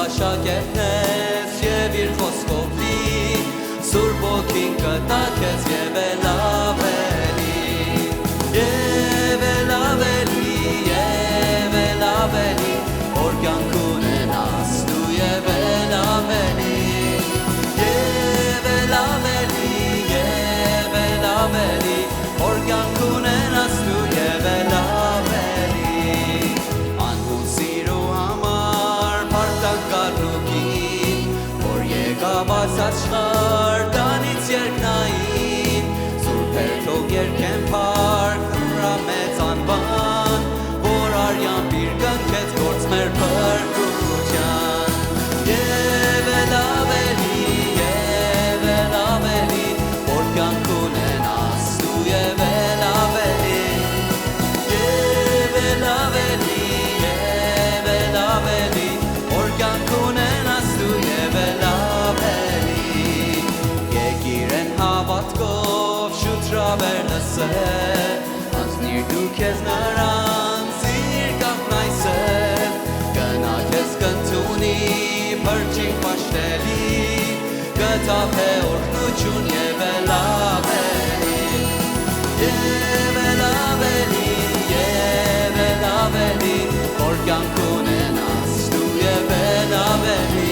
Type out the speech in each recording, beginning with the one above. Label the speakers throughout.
Speaker 1: աշակերտնես և իր խոսքով լի Սուրբ ոգին կտակեց և էլ ավելի որ կյանք ունենաս դու և էլ ավելի որ կյանք ունենաս դու և էլ ավելի անհուն սիրո համար փառք կառնուկին որ եկավ աշխարհ տանից երկնային Սուրբ հերթով երգեն փառք նրա մեծ անվան որ արյամբ իր կնքեց գործ մեր փրկության և էլ ավելի որ կյանք ունենաս դու և էլ ավելի որ կյանք ունենաս դու և էլ ավելի եկիր են հավատքով շուտ շրավեր լսել անցնիր դու քեզ նրան սիր կապնայսել գնա քեզ կընդունի փրկին պաշտելի կտափե օրհնություն և էլ ավելի որ կյանք ունենաս դու և էլ ավելի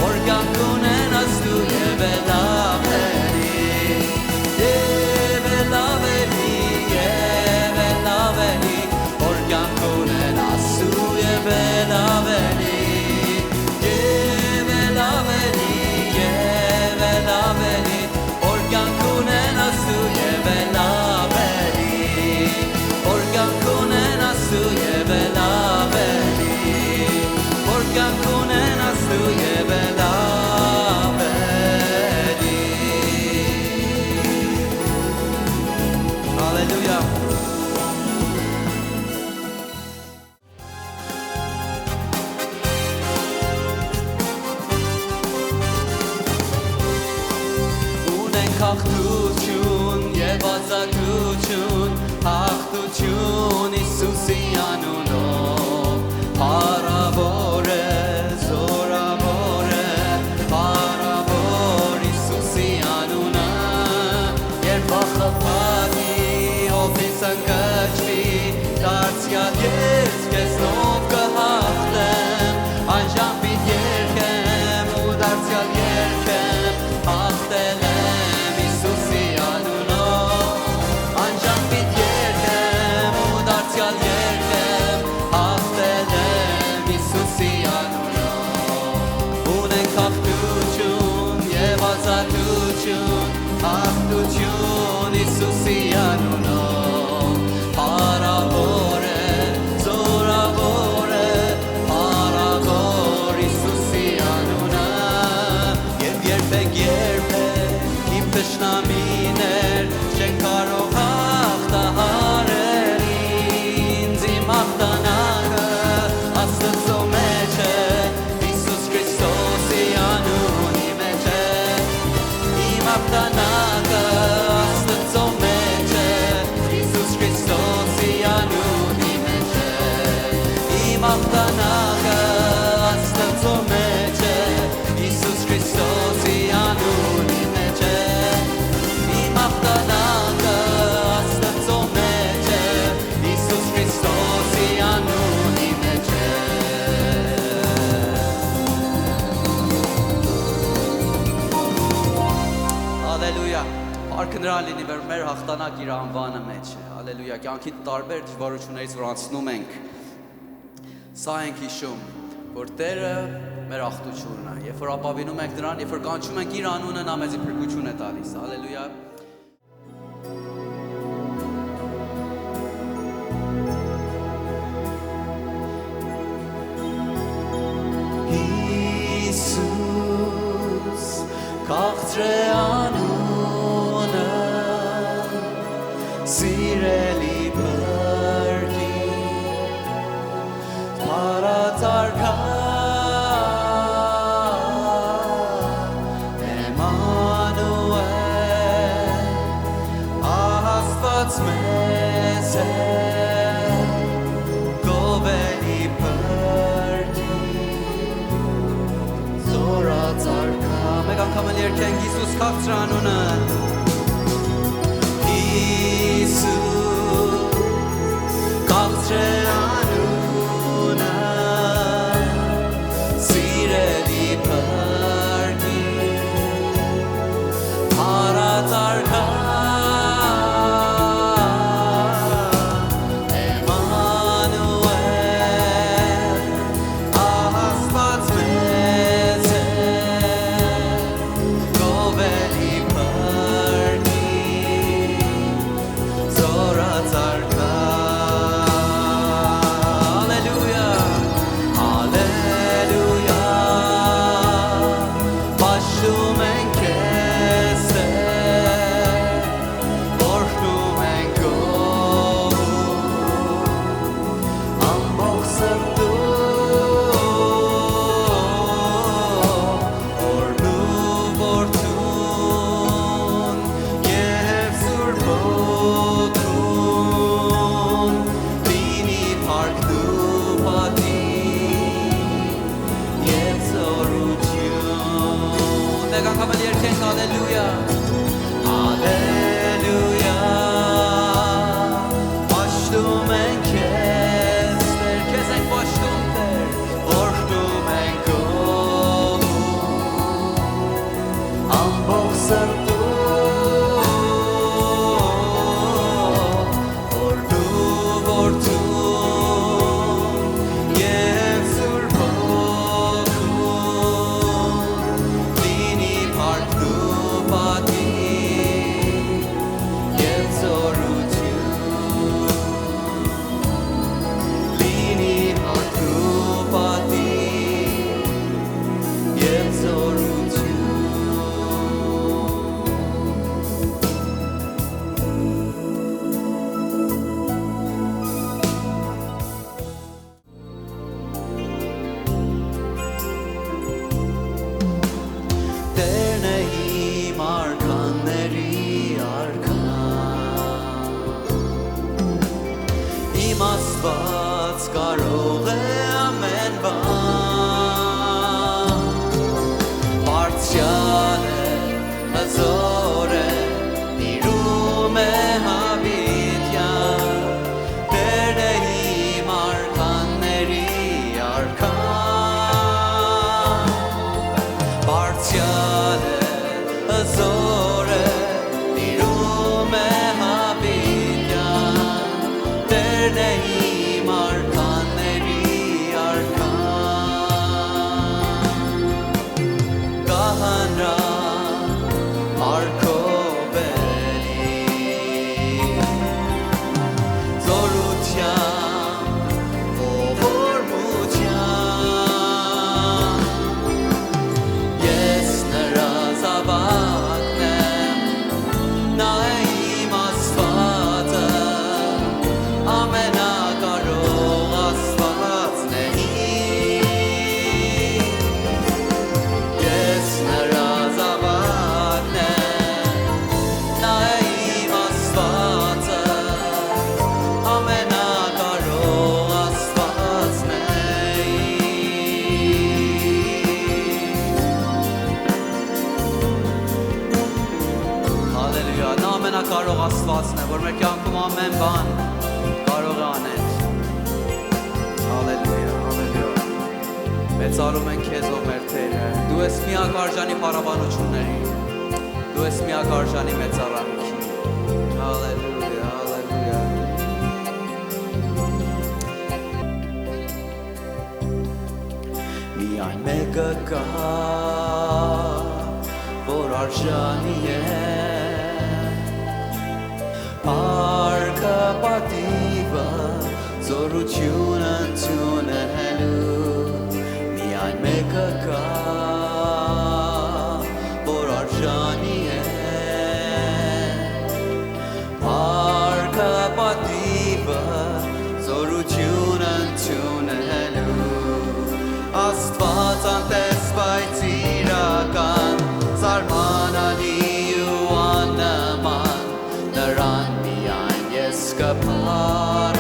Speaker 1: որ կյանք ունենաս դու և էլ ավելի որ կյանք ունենաս դու և էլ ավելի որ կյանք ունենաս դու և էլ ավելի որ կյանք ունենաս դու և էլ ավելի որ կյանք ունենաս դու և էլ ավելի Հալելույա Հաղթություն և ազատություն, հաղթություն Իսուսի անունով, փառավոր է, զորավոր է, փառավոր Իսուսի անունը, երբ ախփանի հովտից ընկճվի, դարձյալ ես քեզնով կհաղթեմ, անժամբիտ երգեմ ու դարձյալ երգեմ, հաղթել Հաղթություն Իսուսի անունով, փառավոր է, զորավոր է, փառավոր Իսուսի անունը, և երբեք իմ թշնամիներ չեն կարող հաղթահարել ինձ իմ հաղթանակը Աստծո մեջ է, Իսուս Քրիստոսի անունի մեջ է, իմ հաղթանակը Աստծո մեջ է, Իսուս Քրիստոսի անունի մեջ է, իմ հաղթանակը Աստծո մեջ է, Իսուս Քրիստոսի անունի մեջ է, իմ հաղթանակը Աստծո մեջ է, Իսուս Քրիստոսի անունի մեջ է Հալելույա Փառքը Նրան լինի, որ մեր հաղթանակ իր անվանը մեջ է Հալելույա Կյանքի տարբեր դժվարություններից որ անցնում ենք Սա ենք հիշում, որ Տերը մեր աղթությունն է Երբ որ ապավինում ենք Նրան, երբ որ կանչում ենք իր անունը, նա մեզ փրկություն է տալիս Հալելույա Հիսուս քաղցր է անունը Սիրելի բրգին Պարածարգան Էմանուել քաղցրանունը Հիսուս քաղցրանունը սիրելի փրկի հարածարգա
Speaker 2: ամենակարող Աստվածն է, որ մեր կյանքում ամեն բան կարող է անել։ Հալելույա, հալելույա։ Մեծարում ենք քեզ, ով մեր Տերը։ Դու ես միակ արժանի փառաբանությունների։ Դու ես միակ արժանի մեծարանքի։ Հալելույա, հալելույա։ Միայն մեկը կա, որ արժանի է Parka pativa Zoruciuna tunelu Miai mekaka Por arjanie Parka pativa Zoruciuna tunelu Astvatan tespaitirakan Sarmanali uanaman Naran Ska parabane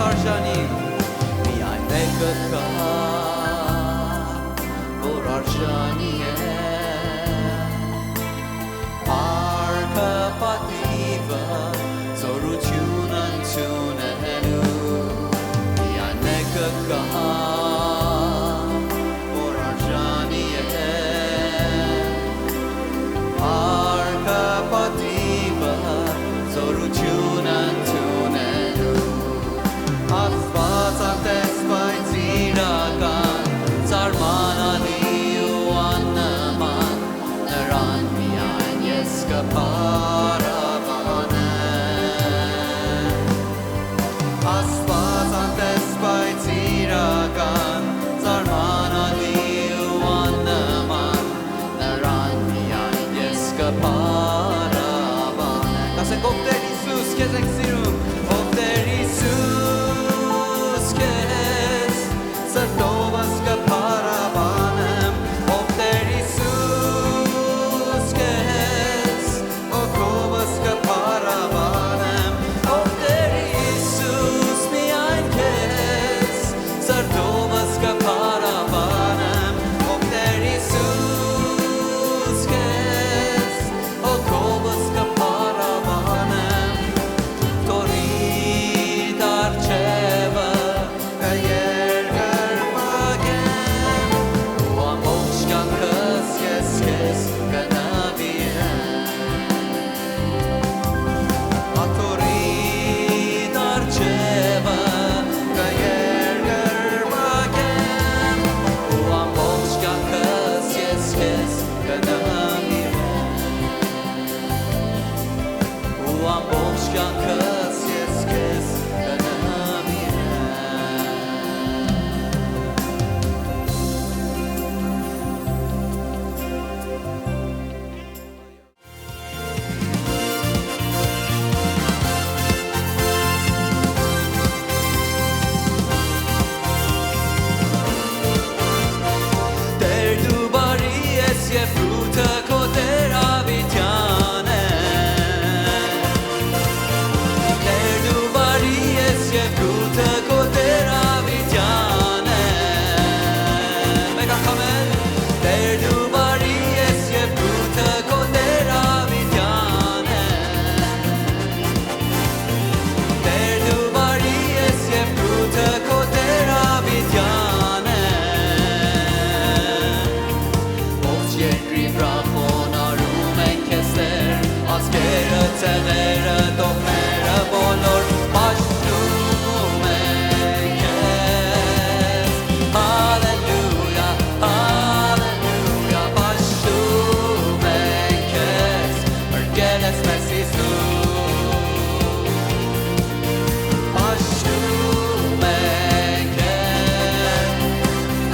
Speaker 1: արժանի միայն մեկը կա որ արժանի է Արքը պատիվը զորություն ընդունելու միայն մեկը կա որ արժանի է Արքը պատիվը զորություն ընդունելու Աստված ատես բայց իրական զարմանալի ու աննման նրան միայն ես կփառաբանեմ Աստված ատես բայց իրական զարմանալի ու աննման նրան միայն ես կփառաբանեմ Ասենք ով Տեր Հիսուս քեզ ենք սիրում ով Տեր Հիսուս քեզ սրտովս կփառաբանեմ ով Տեր Հիսուս քեզ օգովս կփառաբանեմ ով Տեր Հիսուս միայն քեզ սրտովս կփառաբանեմ ով Տեր Հիսուս քեզ օգովս կփառաբանեմ Տորիդ արջևը կերգրվագեմ ու ամբողջ կյանքս ես քեզ կնվիրեմ Ատորիդ արջևը կերգրվագեմ ու ամբողջ կյանքս ես քեզ կնվիրեմ ու ամբողջ կյանքս ես քեզ կնվիրեմ Տեր դու բարի ես և frutë քո տերավիտյան է Տեր դու բարի ես և frutë քո տերավիտյան է Մեկ անգամ էլ Տեր դու բարի ես և frutë քո տերավիտյան է Տեր դու բարի ես և frutë քո տերավիտյան է Ողջ երկրի վրա խոնարհում ենք քեզ Տեր ազգերը ցեղերը տողները բոլոր պաշտում ենք քեզ Հալելույա հալելույա պաշտում ենք քեզ Արգել ես մեզ Հիսուս Պաշտում ենք քեզ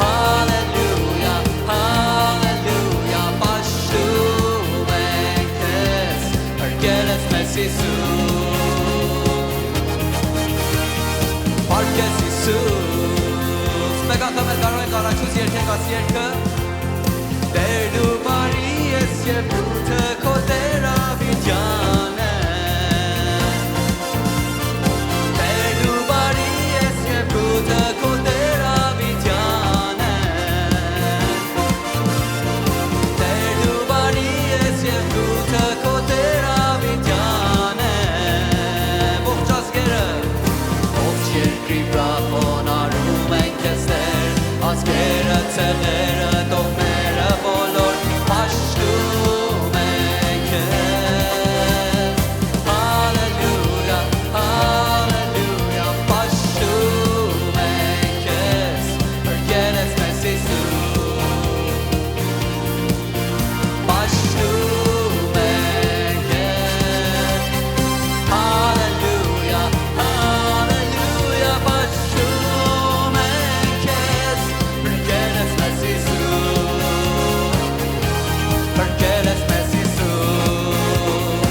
Speaker 1: Հալելույա հալելույա պաշտում ենք քեզ Արգել ես մեզ Հիսուս Պարգես Հիսուս Մեկ անգամ էլ կարող ենք առաջուց երգենք աս երգը Տեր դու բարի ես և frutë քո տերավիտյան է Տեր դու բարի ես և frutë քո տերավիտյան է Տեր դու բարի ես և frutë քո տերավիտյան է Ողջ ազգերը ողջ երկրի վրա խոնարհում ենք քեզ Տեր ազգերը ցեղերը տողները բոլոր պաշտում ենք քեզ Հալելույա հալելույա պաշտում ենք քեզ Արգել ես մեզ Հիսուս Պաշտում ենք քեզ Հալելույա հալելույա պաշտում ենք քեզ Արգել ես մեզ Հիսուս Արգել ես մեզ Հիսուս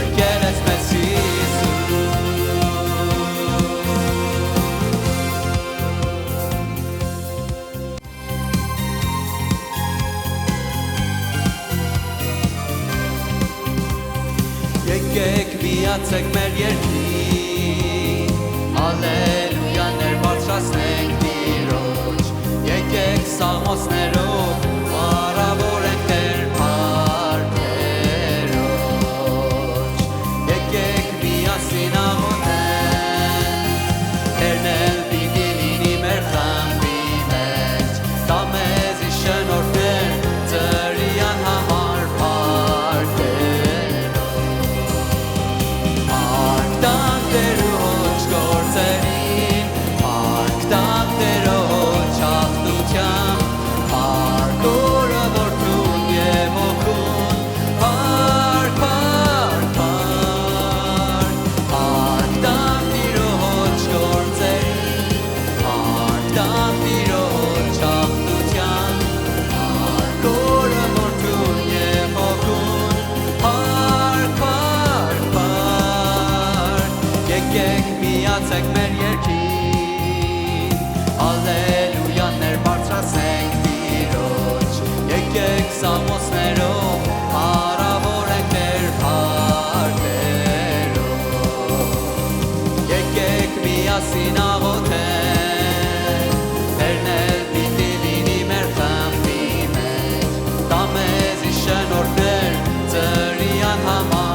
Speaker 1: Արգել ես մեզ Եկեք միացեք մեր երկրի ամոսներով հարավոր ենք Տեր փառքերով Եկեք միասին աղոթենք Տերն էլ պիտի լինի մեր խմբի մեջ Տա մեզ շնորհներ ծրիան համար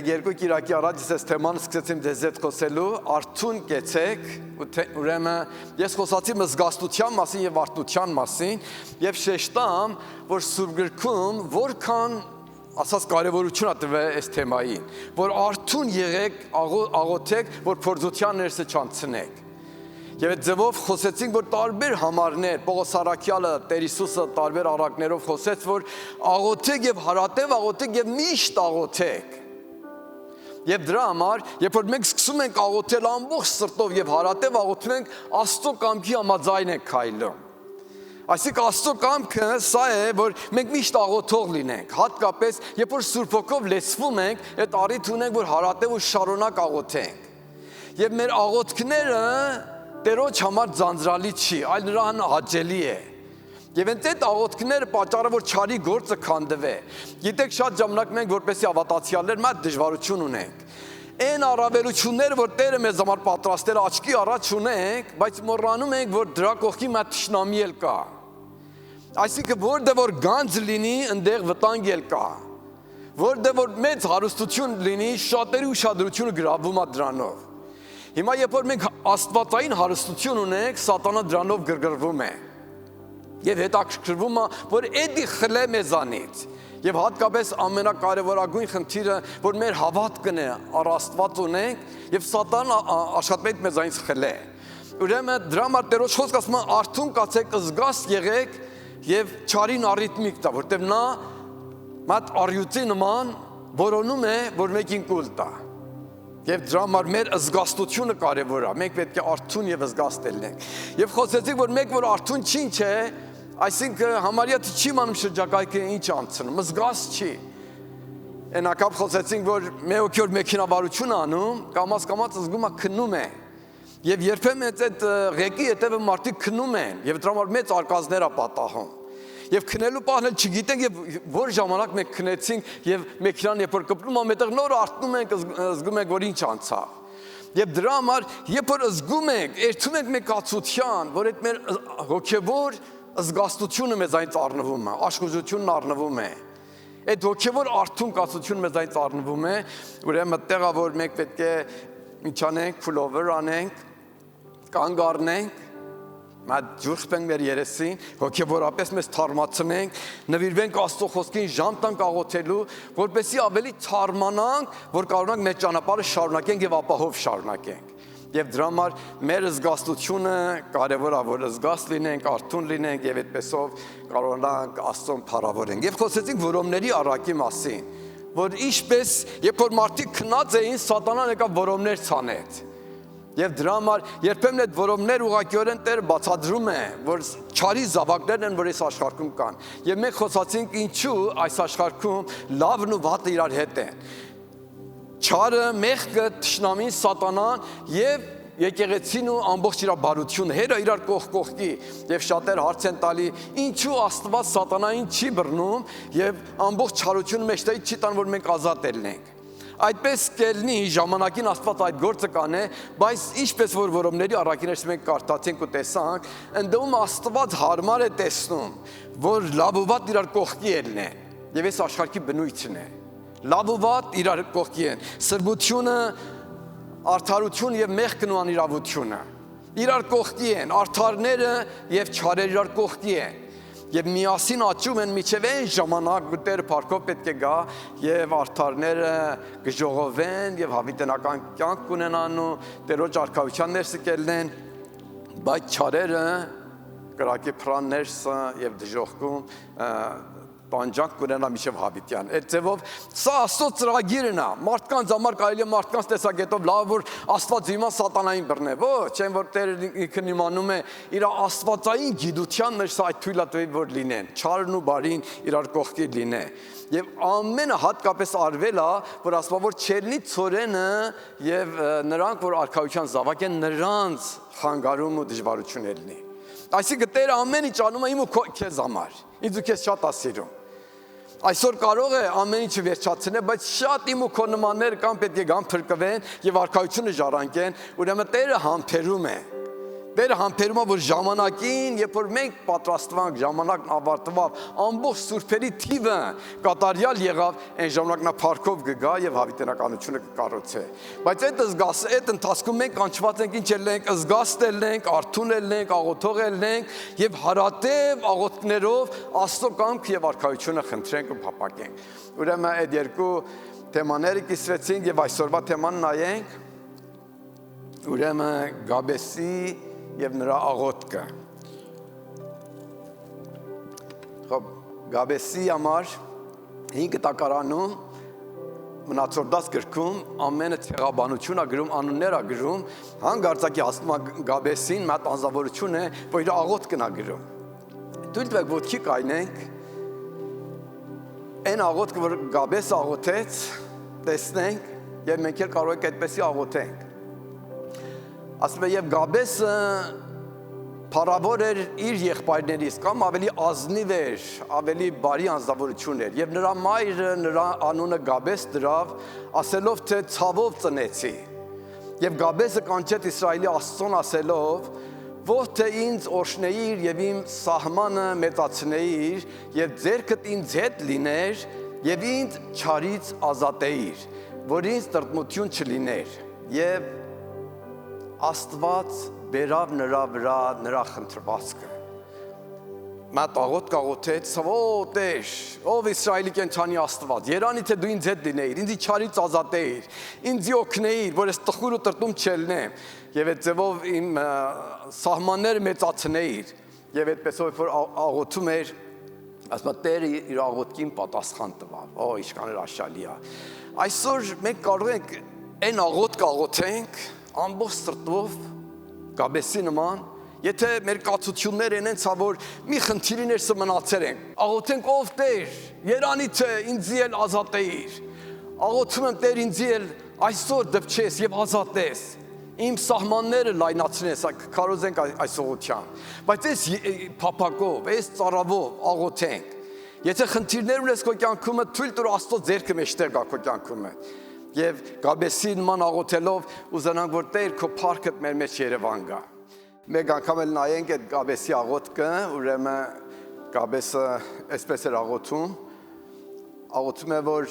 Speaker 3: Երկու կիրակի առաջ ես թեման սկսեցիմ ձեզ հետ խոսելու արթուն կեցեք ուրեմն ես խոսացի մզգաստության մասին եւ արթնության մասին եւ շեշտամ որ Սուրբ գրքում որքան ասած կարևորություն է տվել այս թեմային որ արթուն եղեք աղոթեք որ փորձության ներսը չանցնեք Եվ այդ ձևով խոսեցինք, որ տարբեր համարներ, Պողոս Առաքյալը, Տեր Հիսուսը տարբեր առակներով խոսեց, որ աղոթեք եւ հարատև աղոթեք եւ միշտ աղոթեք Եվ դրա համար, երբ որ մենք սկսում ենք աղոթել ամբողջ սրտով եւ հարատև աղոթում ենք, Աստծո կամքի համաձայն ենք քայլում։ Այսինքն Աստծո կամքը սա է, որ մենք միշտ աղոթող լինենք, հատկապես երբ որ Սուրբ Հոգով լեցվում ենք, այդ առիթ ունենք, որ հարատև ու շարունակ աղոթենք։ Եվ մեր աղոթքները Տերոջ համար ձանձրալի չի, այլ նրան հաճելի է։ Եվ այդ աղոթքները պատճառը որ չարի գործը քանդվե։ Գիտեք շատ ժամանակ մենք որպեսզի հավատացյալներ մատ դժվարություն ունենք։ Այն առավելությունները որ Տերը մեզ համար պատրաստել աչքի առաջ ունենք, բայց մոռանում ենք որ դրա կողքի մատ թշնամի էլ կա։ Այսինքն որտեղ որ գանձ լինի, այնտեղ վտանգ էլ կա։ Որտեղ որ մեծ հարստություն լինի, շատերի ուշադրությունը գրավում է դրանով։ Հիմա երբ որ մենք աստվածային հարստություն ունենք, սատանա դրանով գրգռվում է։ Եվ հետաքրքրվում է, որ էդի խլե մեզանից։ Եվ հատկապես ամենակարևորագույն խնդիրը, որ մեր հավատքն է առ Աստված ունենք, եւ սատանան աշխատում է մեզանից խլե։ Ուրեմն դրա համար Տերոջ խոսքը ասում է արթուն կացեք, զգաստ եղեք եւ չարին առիթմիկ տա, որտեղ նա մատ արյուծի նման որոնում է, որ մեկին կուլ տա։ Եվ դրա համար մեր զգաստությունը կարևոր է, մենք պետք է արթուն եւ զգաստ լինենք։ Եվ խոսեցինք, որ մեկ որ արթուն չի, ինչ է, այսինքն համարյա չի մանում շրջակայքը ինչ անցնում, զգաստ չի։ Էնակապ խոսեցինք, որ մի օքյոր մեքենավարություն անում, կամաց զգում է քնում է։ Եվ երբեմն այդ ղեկի հետևը մարդիկ քնում են, եւ դրա համար մեծ արկածներ է պատահում։ Եվ քնելու պահն էլ չգիտենք եւ որ ժամանակ մենք քնեցինք եւ մեքենան երբ որ կպնում ամենտեղ նոր արթնում ենք զգում ենք որ ինչ անցավ եւ դրա համար երբ որ զգում ենք երթում ենք մեր կացության որ այդ մեր հոգեվոր զգաստությունը մեզանից առնվում է աշխուժությունն առնվում է այդ հոգեվոր արթուն կացությունը մեզանից առնվում է ուրեմն տեղա որ մենք պետք է ինչ անենք փուլովեր անենք կանգ առնենք Մատ ջուրխենք մեր երեսին, հոգեվորապես մեզ թարմացնենք, նվիրվենք Աստծո խոսքին ժամ տանք աղոթելու, որպեսզի ավելի թարմանանք, որ կարողանանք մեր ճանապարհը շարունակենք եւ ապահով շարունակենք։ Եվ դրա համար մեր զգաստությունը կարևոր է, որ զգաստ լինենք, արթուն լինենք եւ այդպեսով կարողանանք Աստծուն փառավորենք։ Եվ խոսեցինք որոմների առակի մասին, որ ինչպես երբ որ մարդիկ քնած էին, սատանան եկավ որոմներ ցանեց։ Եվ դրա համար երբեմն այդ որոմներ ուղղակիորեն Տերը բացադրում է, որ չարի զավակներն են, որ այս աշխարհում կան։ Եվ մենք խոսացինք ինչու այս աշխարհում լավն ու վատը իրար հետ են։ Չարը, մեղքը, թշնամին, սատանան եւ եկեղեցին ու ամբողջ իր բարությունը, հերը իրար կողքի եւ շատեր հարց են տալի, ինչու Աստված սատանային չի բռնում եւ ամբողջ չարությունը մեջտեղից չի տան, որ մենք ազատ լինենք։ Այդպես կելնի ժամանակին Աստված այդ գործը կանե, բայց ինչպես որ որոմների առաքիներս մենք կարդացինք ու տեսանք, ընդդեմ Աստված հարմար է տեսնում, որ լավ ու վատ իրար կողքի են, եւ այս աշխարհի բնույթն է։ Լավ ու վատ իրար կողքի են, սրբությունը, արդարություն եւ մեղքն ու անիրավությունը։ իրար կողքի են, արդարները եւ չարերը իրար կողքի են։ Եվ միասին աճում են միջև այն ժամանակ, որ Տերը փառքով պետք է գա եւ արդարները գժողովեն եւ հավիտենական կյանք կունենան ու Տերոջ արքայության ներսը կելնեն, բայց չարերը կրակի փրան ներսը եւ դժողքում տանջանք կունենա միջև հավիտյան։ Այդ ձևով սա Աստծո ծրագիրն է։ Մարդկանց համար կարելի է մարդկանց տեսակետով լավ որ Աստված հիմա սատանային բռնե։ Ոչ, այն որ Տերը ինքն իմանում է իր աստվածային գիտության մեջ սա այդ թույլատվի որ լինեն։ Չարն ու բարին իրար կողքի լինե։ Եվ ամենը հատկապես արվել է, որ ասում որ չելնի ծորենը եւ նրանք որ արքայության զավակ են նրանց խանգարում ու դժվարություն ելնի։ Այսինքն Տերը ամեն ինչ անում է իմ ու քեզ համար։ Ինձ ու քեզ շատ է սիրում։ Այսօր կարող է ամեն ինչը վերջացնել, բայց շատ իմ ու քո նմաններ կամ պետք է գան փրկվեն եւ արքայությունը ժառանգեն, ուրեմն Տերը համբերում է։ Տերը համբերում է որ ժամանակին, երբ որ մենք պատրաստվանք, ժամանակն ավարտվավ, ամբողջ սուրբերի թիվը կատարյալ եղավ, այն ժամանակ նա փառքով կգա եւ հավիտենականությունը կկառուցե։ Բայց այդ ընթացքում մենք կանչված ենք ինչ ելնենք, զգաստել ենք, արթուն ելնենք, աղոթող ելնենք եւ հարատև աղոթքներով Աստծո կամք եւ արքայությունը խնդրենք ու փապակենք։ Ուրեմն այդ երկու թեմաները կիսվեցին եւ այսօրվա թեման նայենք։ Ուրեմն Գաբեսի եւ նրա աղոթքը։ Գաբեսի համար 5 տակարանում մնացորդած գրքում ամենը ցեղաբանություն է գրում, անուններ է գրում, հանգարցակի ասում է Գաբեսին մատ անձնավորություն է, որ իր աղոթքն է գրում։ Թույլ տվեք ոտքի կայնենք, այն աղոթքը, որ Գաբեսը աղոթեց, տեսնենք եւ մենք էլ կարող ենք այդպեսի աղոթենք։ Ասում է եւ Գաբեսը փառավոր էր իր եղբայրներից կամ ավելի ազնիվ էր, ավելի բարի անձնավորություն էր եւ նրա մայրը նրա անունը Գաբես դրավ, ասելով թե ցավով ծնեցի։ Եվ Գաբեսը կանչեց Իսրայելի Աստծուն ասելով, որ թե ինձ օրհնեիր եւ իմ սահմանը մեծացնեիր եւ ձեռքդ ինձ հետ լիներ եւ ինձ չարից ազատեիր, որ ինձ տրտմություն չլիներ։ Եվ Աստված բերավ նրա վրա նրա խնդրվածքը։ Մատ աղոթք աղոթեց, ո Տեր, ով Իսրայելի կենցանի Աստված, երանի թե դու ինձ հետ լինեիր, ինձ չարից ազատեիր, ինձ օգնեիր, որ ես տխուր ու տրտում չելնեմ, եւ այդ ձևով իմ սահմանները մեծացնեիր, եւ այդպես որ աղոթում էր, ասում է Տերը իր աղոթքին պատասխան տվավ։ Օ, ինչքան հրաշալի է։ Այսօր մենք կարող ենք այն աղոթք աղոթենք ամբողջ սրտով Գաբեսի նման, եթե մեր կացությունները են ցավ որ մի խնդիրի ներսը մնացել են, աղոթենք ով Տեր, երանի թե ինձ էլ ազատեիր։ Աղոթում եմ Տեր ինձ էլ այսօր դպչես եւ ազատես։ Իմ սահմանները լայնացնես, կարոզենք այս ողջությամբ։ Բայց այս փափակով, այս ծարավով աղոթենք։ Եթե խնդիրներ ունես քո կյանքում, թույլ տուր Աստծո ձեռքը մեջտեղ գա քո կյանքում։ Եվ Գաբեսի նման աղոթելով ուզենանք որ Տեր քո փառքդ մեր մեջ Երևան գա։ Մեկ անգամ էլ նայենք այդ Գաբեսի աղոթքը, ուրեմն Գաբեսը այսպես էր աղոթում է որ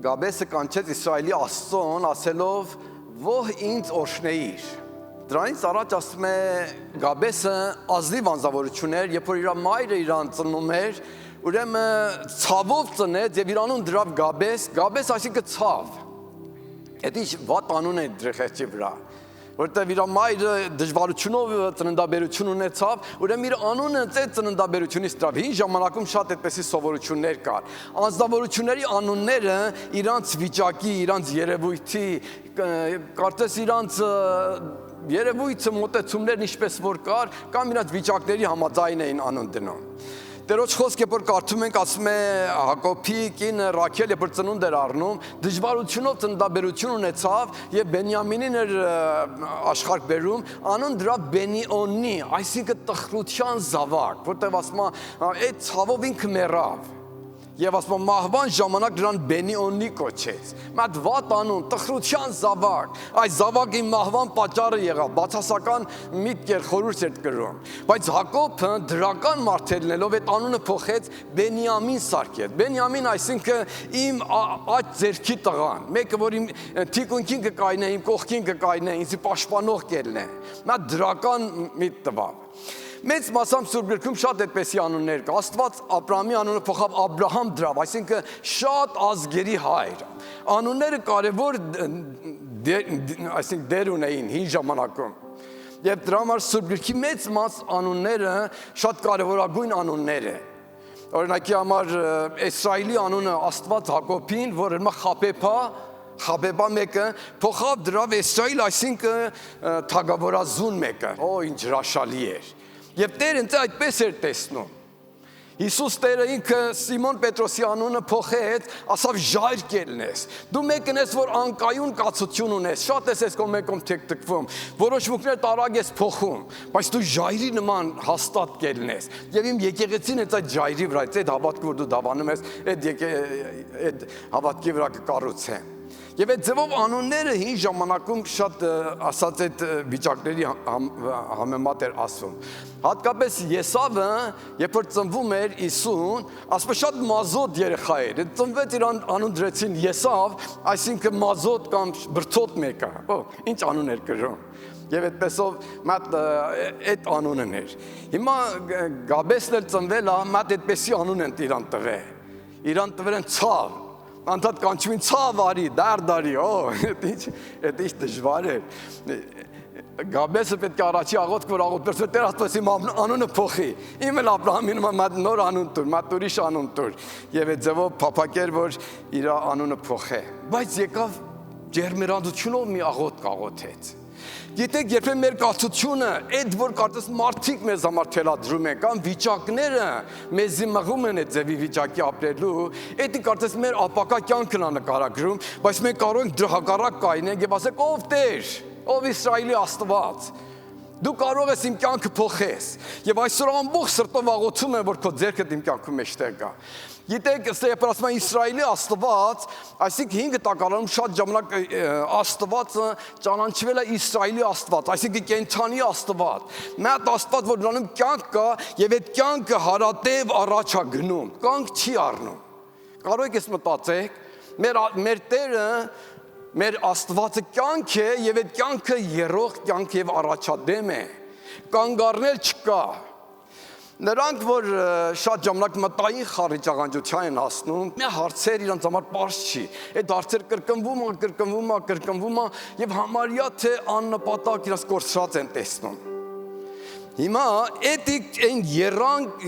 Speaker 3: Գաբեսը կանչեց Իսրայելի Աստծուն ասելով որ ինձ օրհնեիր։ Դրանից առաջ ասում է Գաբեսը ազնիվ անձնավորություն էր, երբ որ իր մայրը իրան ծնում էր, ուրեմն ցավով ծնեց եւ իր անուն դրավ Գաբես այսինքն ցավ։ Այդ ինչ վատ անուն է դրխեցի վրա, որտեղ իր մայրը դժվարությունով ծննդաբերություն ունեցավ, ուրեմն իր անունը այդ ծննդաբերությունից դրավ։ Հին ժամանակում շատ այդպեսի սովորություններ կար։ Անձնավորությունների անունները իրանց վիճակի, իրանց երևույթի, կարծես իրանց երևույթը մոտեցումներն ինչպես որ կար, կամ իրանց վիճակների համաձայն էին անուն դնում։ Տերոջ խոսքը որ կարդում ենք ասում է Հակոբի կինը Ռաքել երբ ծնունդ էր առնում դժվարությունով ծննդաբերություն ունեցավ եւ Բենյամինին էր աշխարհ բերում անուն դրա Բենիոնի այսինքն տխրության զավակ որտեղ ասում է այդ ցավով ինքը մեռավ Եվ ասում մահվան ժամանակ նրան Բենիոնի կոչեց։ Մատ վատ անուն, տխրության զավակ։ Այս զավակի մահվան պատճառը եղավ, բացասական միտք էր խորհուրդ էր կրում։ Բայց Հակոբը դրական մարդելնելով այդ անունը փոխեց Բենիամին սարքեց։ Բենիամին այսինքն իմ աջ ձեռքի տղան, մեկը որ իմ թիկունքին կկայնե, իմ կողքին կկայնե, ինձ պաշտպանող կելնե։ Նա դրական միտք տվավ։ Մեծ մասամբ Սուրբ գրքում շատ այդպեսի անուններ կա։ Աստված Աբրահամի անունը փոխավ Աբրահամ դրավ, այսինքն շատ ազգերի հայր։ Անունները կարևոր այսինքն դեր ունեին հին ժամանակում։ Եվ դրա համար Սուրբ գրքի մեծ մաս անունները շատ կարևորագույն անուններ են։ Օրինակի համար Իսրայելի անունը Աստված Հակոբին, որ հիմա Խաբեբա մեկը փոխավ դրավ Իսրայել, այսինքն թագավորազուն մեկը։ Օ, ինչ հրաշալի էր։ Եվ Տերը ինձ այդպես էր տեսնում։ Հիսուս Տերը ինքը Սիմոն Պետրոսի անունը փոխեց, ասավ ժայր կելնես։ Դու մեկն ես, որ անկայուն կացություն ունես, շատ ես կոմեկում թեկտկվում, որոշ մուկներ տարագ ես փոխում, բայց դու ժայրի նման հաստատ կելնես։ Եվ իմ եկեղեցին այդ ժայրի վրա, այդ հավատքը, որ դու դավանում ես, այդ հավատքի վրա կկառուցեն։ Եվ այդ ձևով անունները հին ժամանակում շատ ասած այդ վիճակների համեմատ էր ասում։ Հատկապես Եսավը, երբ որ ծնվում էր Իսուն, ասում շատ մազոտ երեխա էր։ Ծնվեց իր անուն դրեցին Եսավ, այսինքն մազոտ կամ բրծոտ մեկը։ Ինչ անուն էր կրում։ Եվ այդպեսով մատ այդ անունն էր։ Հիմա Գաբեսն էլ ծնվել է, մատ այդպեսի անուն են իրան տվել։ Իրան տվել են Ցավ։ Անդադ կանչում ցավ արի, դարդարի, այդ ինչ դժվար է։ Գաբեսը պետք է առաջի աղոթք, որ աղոթք Տեր Աստված իմ անունը փոխի։ Իմ էլ Աբրահամին նոր անուն տուր, մատ ուրիշ անուն տուր։ Եվ այդ ձևով փափակեր, որ իր անունը փոխե։ Բայց եկավ ջերմերանդությունով մի աղոթք աղոթեց։ Գիտեք, երբեմն մեր կացությունը, այդ որ կարծես մարդիկ մեզ համար թելադրում են, կամ վիճակները մեզի մղում են այդ ձևի վիճակի ապրելու, դա կարծես մեր ապակա կյանքն է նկարագրում, բայց մենք կարող ենք դրա հակառակ կայնենք եւ ասենք ով Տեր, ով Իսրայելի Աստված, դու կարող ես իմ կյանքը փոխես։ Եվ այսօր ամբողջ սրտով աղոթում եմ, որ քո ձեռքդ իմ կյանքում մեջտեղ գա։ Գիտեք, երբ ասում են Իսրայելի Աստված, այսինքն 5 տակարանում շատ ժամանակ Աստվածը ճանաչվել է Իսրայելի Աստված, այսինքն կենթանի Աստված։ Մեծ Աստված, որ նրանում կյանք կա, եւ այդ կյանքը հարատև առաջ է գնում, կյանք չի առնում։ Կարող եք մտածեք, մեր Տերը, մեր Աստվածը կյանք է, եւ այդ կյանքը երող կյանք եւ առաջադեմ է։ Կանգ առնել չկա։ Նրանք, որ շատ ժամանակ մտային խառիճաղանջության են հասնում, մի հարցեր իրանց համար պարզ չի։ Այդ հարցեր կրկնվում է եւ համարյա թե աննպատակ իրաց կորցրած են տեսնում։ Հիմա այն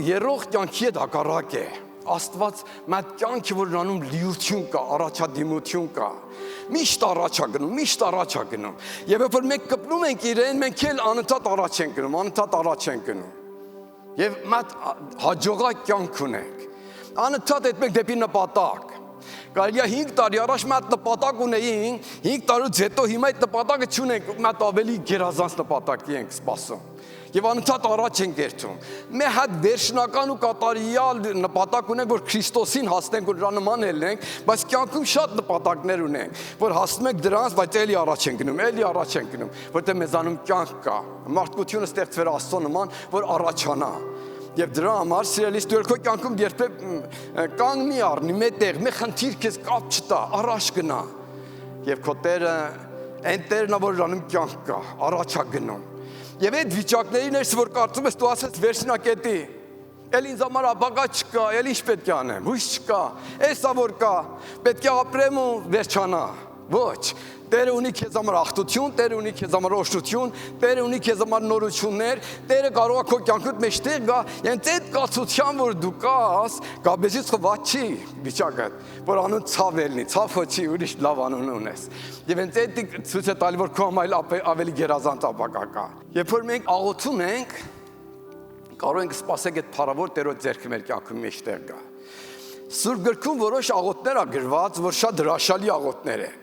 Speaker 3: երող կյանքի հետ հակառակ է։ Աստված մեծ կյանքի, որ նրանում լիություն կա, առաջադիմություն կա։ Միշտ առաջ է գնում։ Եվ երբ որ մենք կպնում ենք իրեն, մենք էլ անընդհատ առաջ ենք գնում։ Եվ մատ հաջողակ կյանք ունենք։ Անընդհատ այդ մենք դեպի նպատակ։ Կարելի է 5 տարի առաջ մատ նպատակ ունեին, 5 տարուց հետո հիմա այդ նպատակը չունենք, մատ ավելի գերազանց նպատակի ենք սպասում։ Եվ անընդհատ առաջ ենք երթում։ Մեր հատ վերջնական ու կատարյալ նպատակ ունենք, որ Քրիստոսին հասնենք, որ դրա նման ելնենք, բայց կյանքում շատ նպատակներ ունենք, որ հասնում ենք դրանց, բայց էլի առաջ ենք գնում, որտեղ մեզանում կյանք կա։ Մարդկությունը ստեղծվել է Աստծո նման, որ առաջանա։ Եվ դրա համար սիրելիս դու քո կյանքում երբեք կանգ մի առնի, մետեղ, մի խնդիր քեզ կապ չտա, առաջ գնա։ Եվ քո Տերը, այն Տերն է, որ դրանում կյանք կա, առաջ է գնում։ Եվ այդ վիճակներին ես որ կարծում ես դու ասես վերջնակետի, էլ ինձ համար ապագա չկա, էլ ինչ պետք է անեմ, հույս չկա, էսա որ կա, պետք է ապրեմ ու վերջանա։ Ոչ, Տերը ունի քեզ համար աղտություն, Տերը ունի քեզ համար օժտություն, Տերը ունի քեզ համար նորություններ, Տերը կարող է քո կյանքիդ մեջտեղ գա, հենց այդ կացության, որ դու կաս, գաբեզից խված չի վիճակը, որ անուն ցավ ելնի, ցավ խոչի, ուրիշ լավ անուն ունես։ Եվ հենց այդ ցույց է տալի, որ քո համար ավելի գերազանց ապագա կա։ Երբ որ մենք աղոթում ենք, կարող ենք սպասենք այդ փառավոր Տերոջ ձեռքը մեր կյանքում մեջտեղ գա։ Սուրբ գրքում որոշ աղոթներ ա գրված, որ շատ հրաշալի աղոթներ են։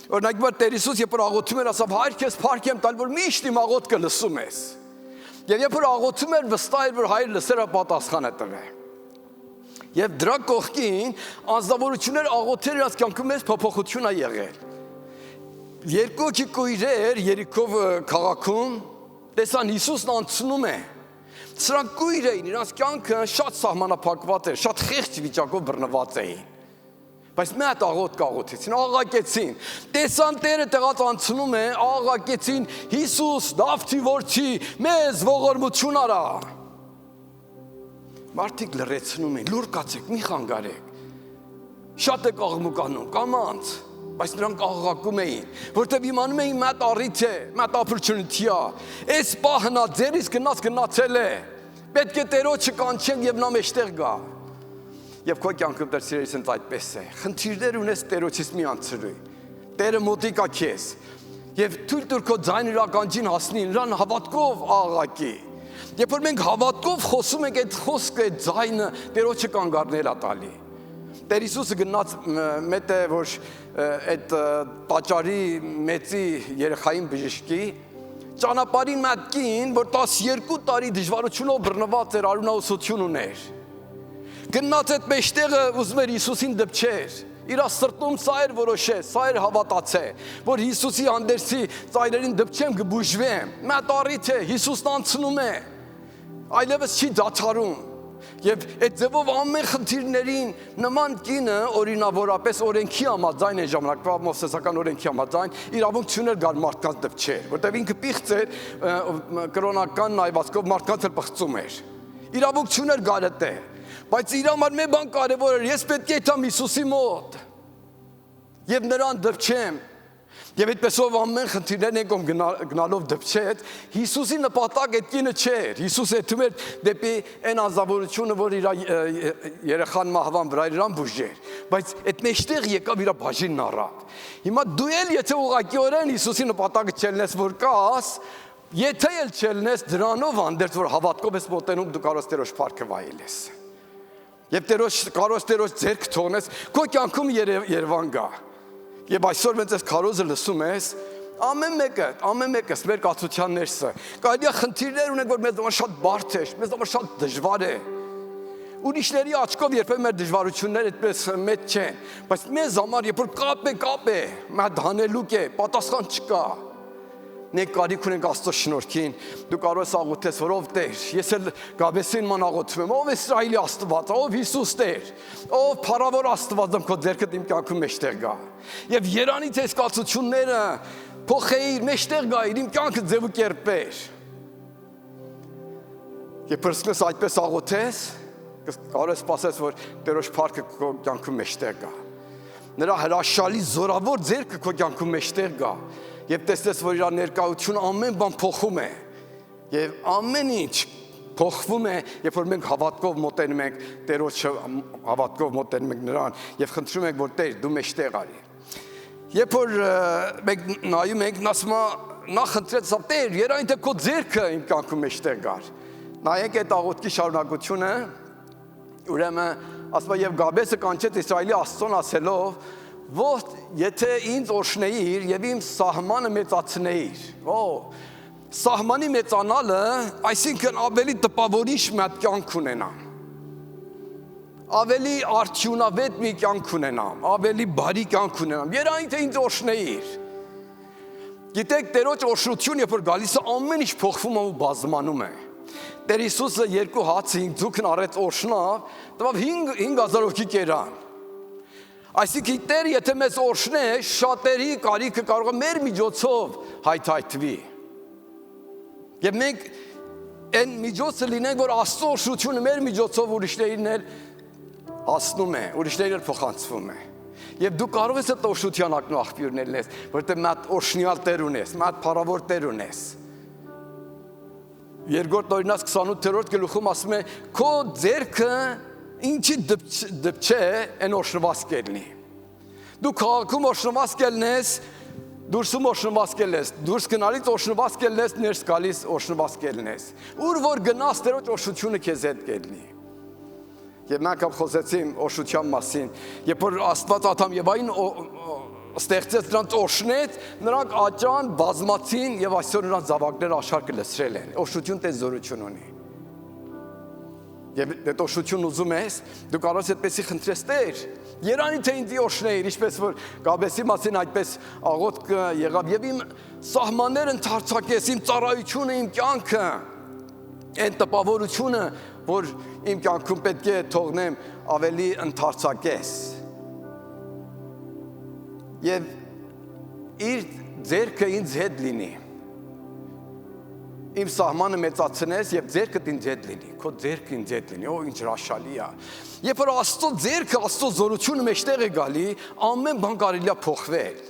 Speaker 3: Օրինակ Տեր Հիսուս երբ որ աղոթում էր, ասավ հայր քեզ փառք եմ տալ, որ միշտ իմ աղոթքը լսում ես։ Եվ երբ որ աղոթում էր, վստահ էր, որ հայր լսել է պատասխանը տվել։ Եվ դրա կողքին անձնավորություններ աղոթեր իրաց կյանքում մեծ փոփոխություն ա եղել։ Երկու կույրեր Երիքով քաղաքում տեսան Հիսուսն անցնում է։ Սրանք կույր էին, իրաց կյանքը շատ սահմանափակված էր, շատ խեղճ վիճակով բռնված էին։ Բայց մի հատ աղոթք աղոթեցին, աղաղակեցին։ Տեսան Տերը տեղած անցնում է, աղաղակեցին. Հիսուս, Դավթի որդի, մեզ ողորմություն արա։ Մարդիկ լռեցնում են, լուր կացեք, մի խանգարեք։ Շատ եք աղմուկանում, կամանց, բայց նրանք աղաղակում էին, որտեղ իմանում էին մատ առիթ է, մատ opportunity է։ Այս պահն է ձերից գնացել է։ Պետք է Տերոջը կանչենք եւ նա մեջտեղ գա։ Եվ քո կյանքում դեռ սիրելիս ինձ այդպես է։ Խնդիրներ ունես Տերոջից մի անցրու։ Տերը մոտիկ է քեզ։ Եվ թույլ տուր քո ձայնը իր ականջին հասնի, նրան հավատքով աղաղակի։ Երբ որ մենք հավատքով խոսում ենք, այդ խոսքը, այդ ձայնը Տերոջը կանգառներ է տալի։ Տեր Հիսուսը գնաց մետ է, որ այդ տաճարի մեծի երեխային բժշկի ճանապարհին մատ կին, որ 12 տարի դժվարությունով բռնված էր, արյունահոսություն ուներ։ Գնաց այդ մեջտեղը ուզում էր Հիսուսին դպչեր։ Իր սրտում սա էր որոշել, սա էր հավատացե, որ Հիսուսի հանդերձի ծայրերին դպչեմ կբուժվեմ։ Մատ առիթ է, Հիսուսն անցնում է։ Այլևս չի դադարում։ Եվ այդ ձևով ամեն խնդիրներին նման կինը օրինավորապես օրենքի համաձայն այն ժամանակվա մովսեսական օրենքի համաձայն իրավունք չուներ գալ մարդկանց դպչեր, որտեղ ինքը պիղծ էր, կրոնական նայվածքով մարդկանց էլ պղծում էր։ Իրավունք չուներ գալ այդտեղ, բայց իր համար մի բան կարևոր էր, ես պետք է գամ Հիսուսի մոտ եւ նրան դպչեմ։ Եվ այդպեսով ամեն խնդիրներն եկում գնալով դպչեց, Հիսուսի նպատակ այդ կինը չէր։ Հիսուս եթում էր դեպի այն անձնավորությունը, որ իր երեխան մահվան վրա իրան բուժեր, բայց այդ մեջտեղ եկավ իր բաժինն առավ։ Հիմա դու էլ եթե ուղղակիորեն Հիսուսի նպատակը չելնես, որ կաս, եթե էլ չելնես դրանով հանդերձ, որ հավատքով ես մոտենում, դու կարող ես Տերոջ փառքը վայելես։ Եվ կարող ես Տերոջ ձեռք թողնես, քո կյանքում Երևան գա։ Եվ այսօր մենք այս քարոզը լսում ես, ամեն մեկս մեր կացության ներսը։ Կարելի է խնդիրներ ունենք, որ մեզ համար շատ բարդ է, մեզ համար շատ դժվար է։ Ուրիշների աչքով երբեմն մեր դժվարությունները այդպես մեծ չեն, բայց մեզ համար երբ որ կապ է, մատ հանելուկ է, պատասխան չկա։ Մենք կարիք ունենք Աստծո շնորհքին, դու կարող ես աղոթես, որ ով Տեր, ես էլ Գաբեսին ման աղոթում եմ, ով Իսրայելի Աստված, ով Հիսուս Տեր, ով փառավոր Աստված, դեմ քո ձեռքդ իմ կյանքում մեջտեղ գա։ Եվ երանից այս կացությունները փոխեիր, մեջտեղ գայիր, իմ կյանքը ձև ու կերպեր։ Եվ պրսկես այդպես աղոթես, կարող ես սպասես, որ Տերոջ փառքը քո կյանքում մեջտեղ գա։ Նրա հրաշալի զորավոր ձեռքը քո կյանքում մեջտեղ գա։ Եվ տեսնես, որ իր ներկայությունը ամեն բան փոխում է։ Եվ ամեն ինչ փոխվում է, երբ որ մենք հավատքով մոտենում ենք Տերոջը, հավատքով մոտենում ենք նրան եւ խնդրում ենք, որ Տեր, դու մեջտեղ արի։ Երբ որ մենք նայում ենք, ասում նա խնդրեց, Տեր, երայն թե քո ձեռքը իմ կյանքում մեջտեղ գար։ Նայեք այդ աղոթքի շարունակությունը, ուրեմն ասում է, եւ Գաբեսը կանչեց Իսրայելի Աստծուն ասելով, որ եթե ինձ օրհնեիր եւ իմ սահմանը մեծացնեիր, սահմանի մեծանալը, այսինքն ավելի տպավորիչ մի հատ կյանք ունենամ, ավելի արդյունավետ մի կյանք ունենամ, ավելի բարի կյանք ունենամ, երայն թե ինձ օրհնեիր։ Գիտեք, Տերոջ օրհնություն, երբ որ գալիս է, ամեն ինչ փոխվում է ու բազմանում է։ Տեր Հիսուսը 2 հաց 5 ձուկն առեց օրհնավ, տվավ 5000 հոգի կերան։ Այսինքն Տեր եթե մեզ օրհնե, շատերի կարիքը կարող է մեր միջոցով հայթայթվի։ Եվ մենք այն միջոցը լինենք, որ Աստծո օրհնությունը մեր միջոցով ուրիշներին էլ հասնում է, ուրիշներին էլ փոխանցվում է։ Եվ դու կարող ես այդ օրհնության ակնու աղբյուրներ լինես, որտեղ մի հատ օրհնյալ Տեր ունես, մի հատ փառավոր Տեր ունես։ Երկրորդ Օրինաց 28-րդ գլուխում ասում է. քո ձեռքը ինչի դպչե են օրհնված կելնի։ Դու քաղաքում օրհնված կելնես, դուրսում օրհնված կելնես, դուրս գնալից օրհնված կելնես, ներս գալիս օրհնված կելնես։ Ուր որ գնաս Տերոջ օրհնությունը քեզ հետ կելնի։ Եվ մենք խոսեցին օրհնության մասին, երբ որ Աստված Ադամ եւ Ավային ստեղծեց նրանց օրհնեց, նրանք աճան, բազմացին եւ այսօր նրանց զավակները աշխարհը լցրել են։ Օրհնություն տես զորություն ունի։ Եվ դետոշություն ուզում ես, դու կարող ես այդպեսի խնդրես Տեր, երանի թե ինձ օշնեիր, ինչպես որ Գաբեսի մասին այդպես աղոթք եղավ, եւ իմ սահմանները ընդարձակես, իմ ծառայությունը, իմ կյանքը, այն տպավորությունը, որ իմ կյանքում պետք է թողնեմ, ավելի ընդարձակես։ Եվ իր ձեռքը ինձ հետ լինի։ Իմ սահմանը մեծացնես եւ ձեռքդ ինձ հետ լինի, քո ձեռքը ինձ հետ լինի, ինչ հրաշալի է։ Երբ որ Աստծո ձեռքը, Աստծո զորությունը մեջտեղ է գալի, ամեն բան կարելի է փոխվել։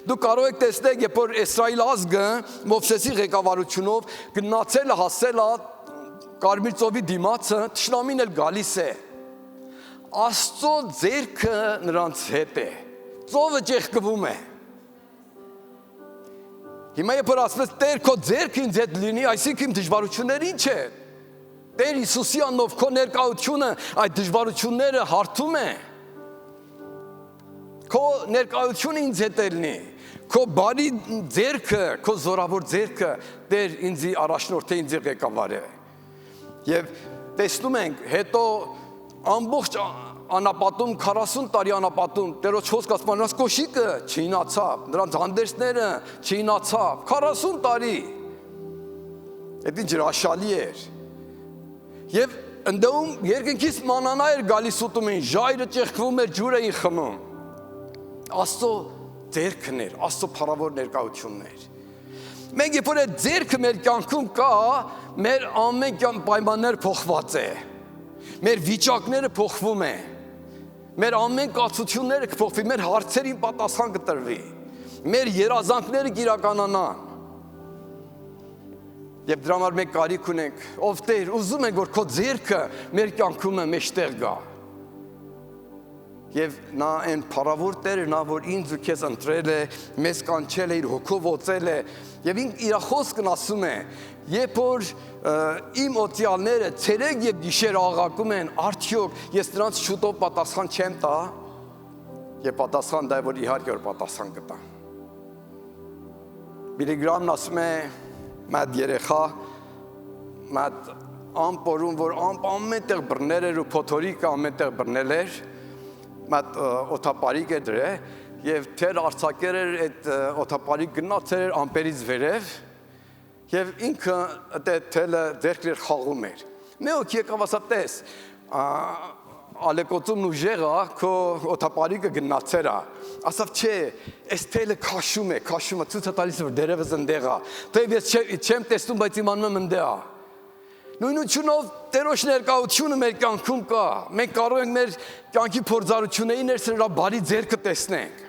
Speaker 3: Դու կարող եք տեսնել, երբ որ Իսրայել ազգը Մովսեսի ղեկավարությունով գնացել է, հասել է Կարմիր ծովի դիմացը, թշնամին էլ գալիս է։ Աստծո ձեռքը նրանց հետ է։ Ծովը ճեղքվում է։ Հիմա երբ որ ասում ես Տեր քո ձեռքը ինձ հետ լինի, այսինքն իմ դժվարությունները ինչ է։ Տեր Հիսուսի անունով քո ներկայությունը այդ դժվարությունները հարթում է։ Քո ներկայությունը ինձ հետ լինի։ Քո բարի ձեռքը, քո զորավոր ձեռքը Տեր ինձ առաջնորդ է, ինձ ղեկավար է։ Եվ տեսնում ենք, հետո ամբողջ անապատում 40 տարի անապատում Տերոջ խոսքը ասում նրանց կոշիկը չինացավ, նրանց հանդերձները չինացավ, 40 տարի։ Այդ ինչ հրաշալի էր։ Եվ ընդդեմ երկնքից մանանա էր գալիս ուտում էին, ժայռը ճեղքվում էր, ջուրը էին խմում։ Աստծո ձեռքն էր, Աստծո փառավոր ներկայությունն էր։ Մենք երբ որ այդ ձեռքը մեր կյանքում կա, մեր ամեն պայմաններ փոխված է։ Մեր վիճակները փոխվում է։ Մեր ամեն կացությունները կփոխվի, մեր հարցերին պատասխան կտրվի, մեր երազանքները կիրականանան։ Եվ դրա համար մենք կարիք ունենք, ով Տեր, ուզում ենք, որ քո ձեռքը մեր կյանքում մեջտեղ գա։ Եվ նա այն փառավոր Տերը, նա որ ինձ ու քեզ ընտրել է, մեզ կանչել է, իր հոգով օծել է, եւ իր խոսքն ասում է, երբ որ իմ օծյալները ցերեկ եւ գիշեր աղաղակում են, արդյոք ես նրանց շուտով պատասխան չեմ տա։ Եվ պատասխան դա է, որ իհարկե որ պատասխան կտա։ Բիլիգրամն ասում է, մատ երեխա, մատ ամպորում, որ ամենտեղ բռներ էր ու փոթորիկը ամենտեղ բռնել էր, մատ օթապարիկ է դրե, եւ թեր արցակեր էր այդ օթապարիկ գնացել էր ամպերից վերև, եւ ինքը այդ թելը ձեռքեր խաղում էր։ Մի օքի եկավ ասա տես, ալեկոծումն ուժեղա, քո օթապարիկը գնացել է։ Ասավ չէ, այս թելը քաշում է, ցույց է տալիս որ դերևս ընդեղ է։ Թեև ես չեմ տեսնում, բայց իմանում եմ ընդեղ է։ Նույնությունով Տերոջ ներկայությունը մեր կյանքում կա։ Մենք կարող ենք մեր կյանքի փորձառությունների ներսը նրա բարի ձեռքը տեսնենք։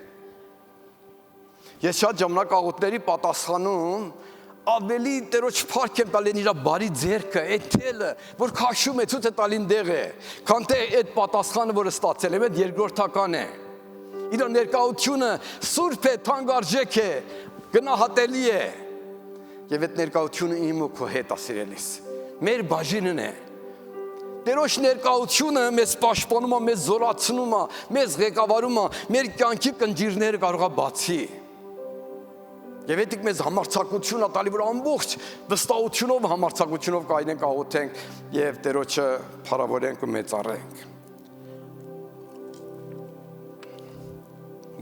Speaker 3: Ես շատ ժամանակ աղոթների պատասխանում ավելի Տերոջ փառք եմ տալի իր բարի ձեռքը, այդ թելը, որ քաշում է, ցույց է տալի ընդեղ է, քան թե այդ պատասխանը, որը ստացել եմ, այդ երկրորդական է։ Իր ներկայությունը սուրբ է, թանկարժեք է, գնահատելի է։ Եվ այդ ներկայությունը իմ ու քո հետ է սիրելիս։ Մեր բաժինն է։ Տերոջ ներկայությունը մեզ պաշտպանում է, մեզ զորացնում է, մեզ ղեկավարում է, մեր կյանքի կնճիռները կարող է բացի։ Եվ այդ մեզ համարձակություն է տալի, որ ամբողջ վստահությունով, համարձակությունով կայնենք աղոթենք եւ Տերոջը փառավորենք ու մեծարենք։